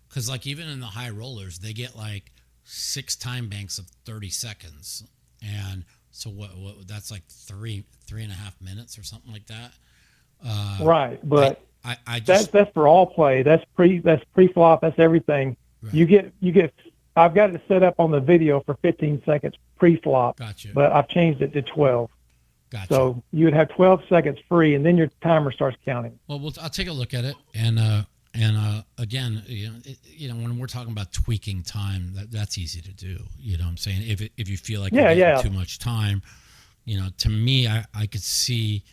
Because, like, even in the high rollers, they get like 6 time banks of 30 seconds, and so what that's like three and a half minutes or something like that. Right, but I just, that's for all play. That's pre-flop. That's everything. Right. You get. I've got it set up on the video for 15 seconds pre-flop, Gotcha. but I've changed it to 12. Gotcha. So you would have 12 seconds free, and then your timer starts counting. Well, I'll take a look at it, and again, when we're talking about tweaking time, that's easy to do. You know what I'm saying? If you feel like you're getting too much time, to me, I could see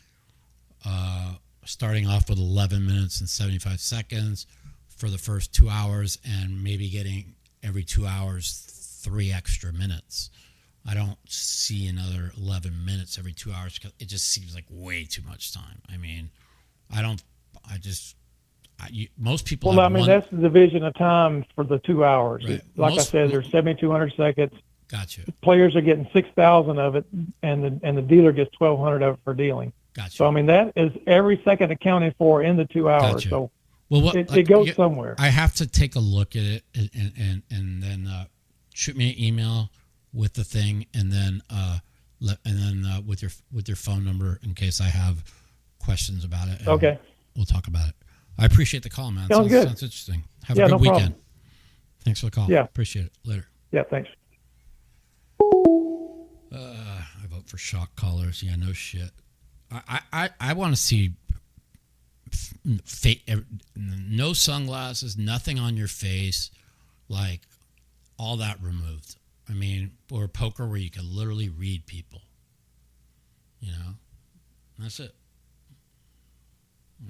starting off with 11 minutes and 75 seconds for the first 2 hours, and maybe getting every 2 hours 3 extra minutes. I don't see another 11 minutes every 2 hours, because it just seems like way too much time. I mean, most people. Well, I mean, that's the division of time for the 2 hours. Right. Like I said, there's 7,200 seconds. Gotcha. Players are getting 6,000 of it, and the dealer gets 1,200 of it for dealing. Gotcha. So I mean, that is every second accounted for in the 2 hours. Gotcha. So well, it goes somewhere. I have to take a look at it, and then shoot me an email with the thing, and then with your phone number in case I have questions about it. Okay. We'll talk about it. I appreciate the call, man. Sounds good. Sounds interesting. Have a good no weekend. problem. Thanks for the call. Yeah. Appreciate it. Later. Yeah, thanks. I vote for shock collars. Yeah, no shit. I want to see no sunglasses, nothing on your face, like all that removed. I mean, or poker where you can literally read people. You know, that's it.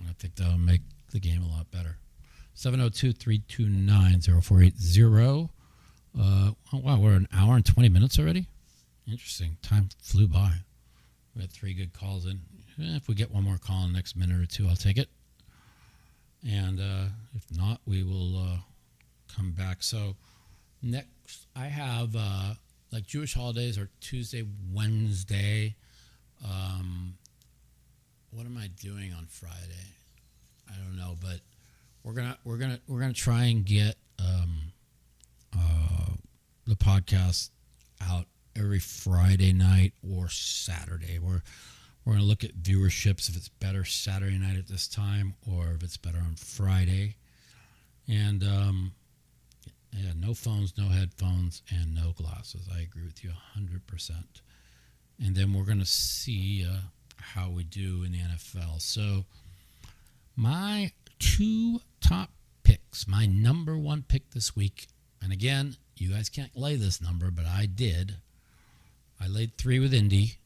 I think that'll make the game a lot better. 702-329-0480. Oh, wow, we're an hour and 20 minutes already? Interesting. Time flew by. We had 3 good calls in. If we get one more call in the next minute or two, I'll take it. And if not, we will come back. So next, I have, like Jewish holidays are Tuesday, Wednesday. What am I doing on Friday? I don't know, but we're gonna try and get the podcast out every Friday night or Saturday. We're gonna look at viewerships, if it's better Saturday night at this time or if it's better on Friday. And yeah, no phones, no headphones, and no glasses. I agree with you 100%. And then we're gonna see how we do in the NFL. So my 2 top picks, my number 1 pick this week, and again, you guys can't lay this number, but I did. I laid 3 with Indy.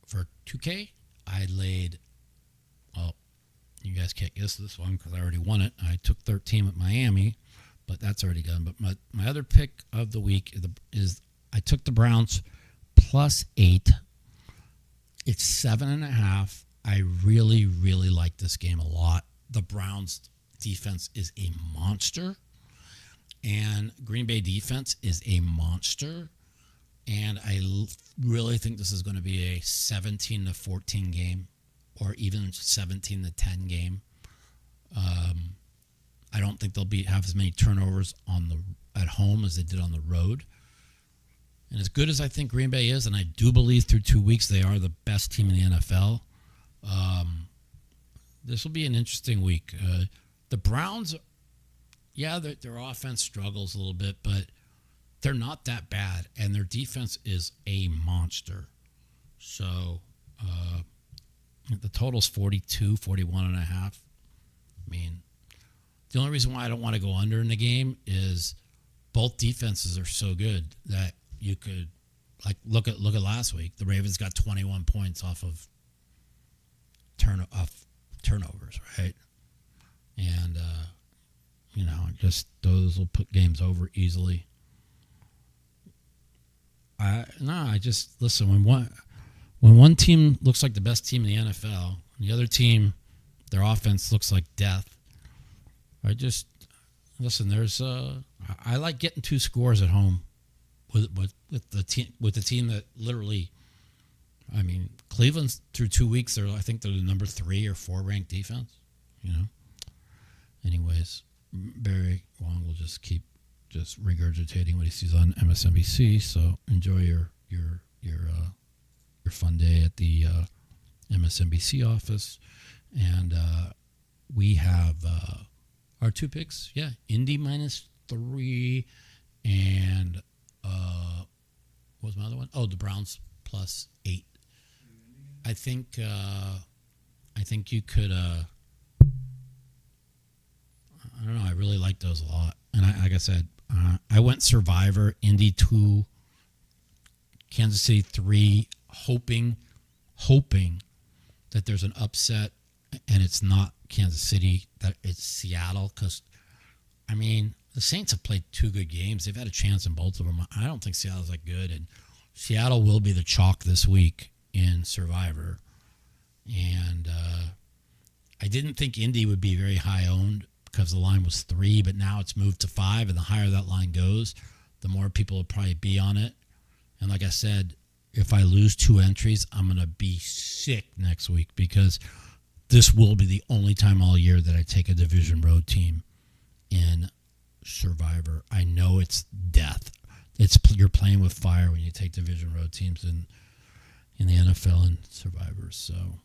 For 2K, I laid, well, you guys can't guess this one because I already won it. I took 13 with Miami, but that's already done. But my other pick of the week is I took the Browns +8. It's 7.5. I really, really like this game a lot. The Browns defense is a monster, and Green Bay defense is a monster. And I really think this is going to be a 17-14 game, or even 17-10 game. I don't think they'll have as many turnovers at home as they did on the road. And as good as I think Green Bay is, and I do believe through 2 weeks they are the best team in the NFL, this will be an interesting week. The Browns, yeah, their offense struggles a little bit, but they're not that bad, and their defense is a monster. So the total's 42, 41.5. I mean, the only reason why I don't want to go under in the game is both defenses are so good that you could, like, look at last week. The Ravens got 21 points off of turnovers, right? And just those will put games over easily. Listen, when one team looks like the best team in the NFL, and the other team, their offense looks like death. I like getting 2 scores at home with the team that literally, I mean, Cleveland's through 2 weeks. I think they're the number 3 or 4 ranked defense. Anyways, Barry Wong will just keep regurgitating what he sees on MSNBC. So enjoy your fun day at the MSNBC office, and we have our 2 picks. Yeah, Indy -3, and what was my other one? Oh, the Browns +8. I think you could. I don't know. I really like those a lot, and like I said, I went Survivor, Indy 2, Kansas City 3, hoping that there's an upset and it's not Kansas City, that it's Seattle. Because, I mean, the Saints have played 2 good games. They've had a chance in both of them. I don't think Seattle's that good, and Seattle will be the chalk this week in Survivor. And I didn't think Indy would be very high owned because the line was 3, but now it's moved to 5, and the higher that line goes, the more people will probably be on it. And like I said, if I lose 2 entries, I'm going to be sick next week, because this will be the only time all year that I take a division road team in Survivor. I know it's death. You're playing with fire when you take division road teams in the NFL and Survivor. So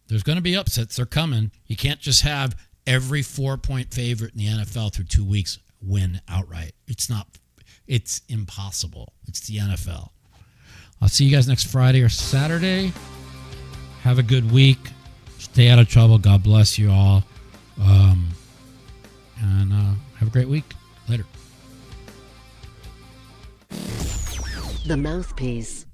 there's going to be upsets. They're coming. You can't just have every 4-point favorite in the NFL through 2 weeks win outright. It's impossible. It's the NFL. I'll see you guys next Friday or Saturday. Have a good week. Stay out of trouble. God bless you all. And have a great week. Later. The Mouthpiece.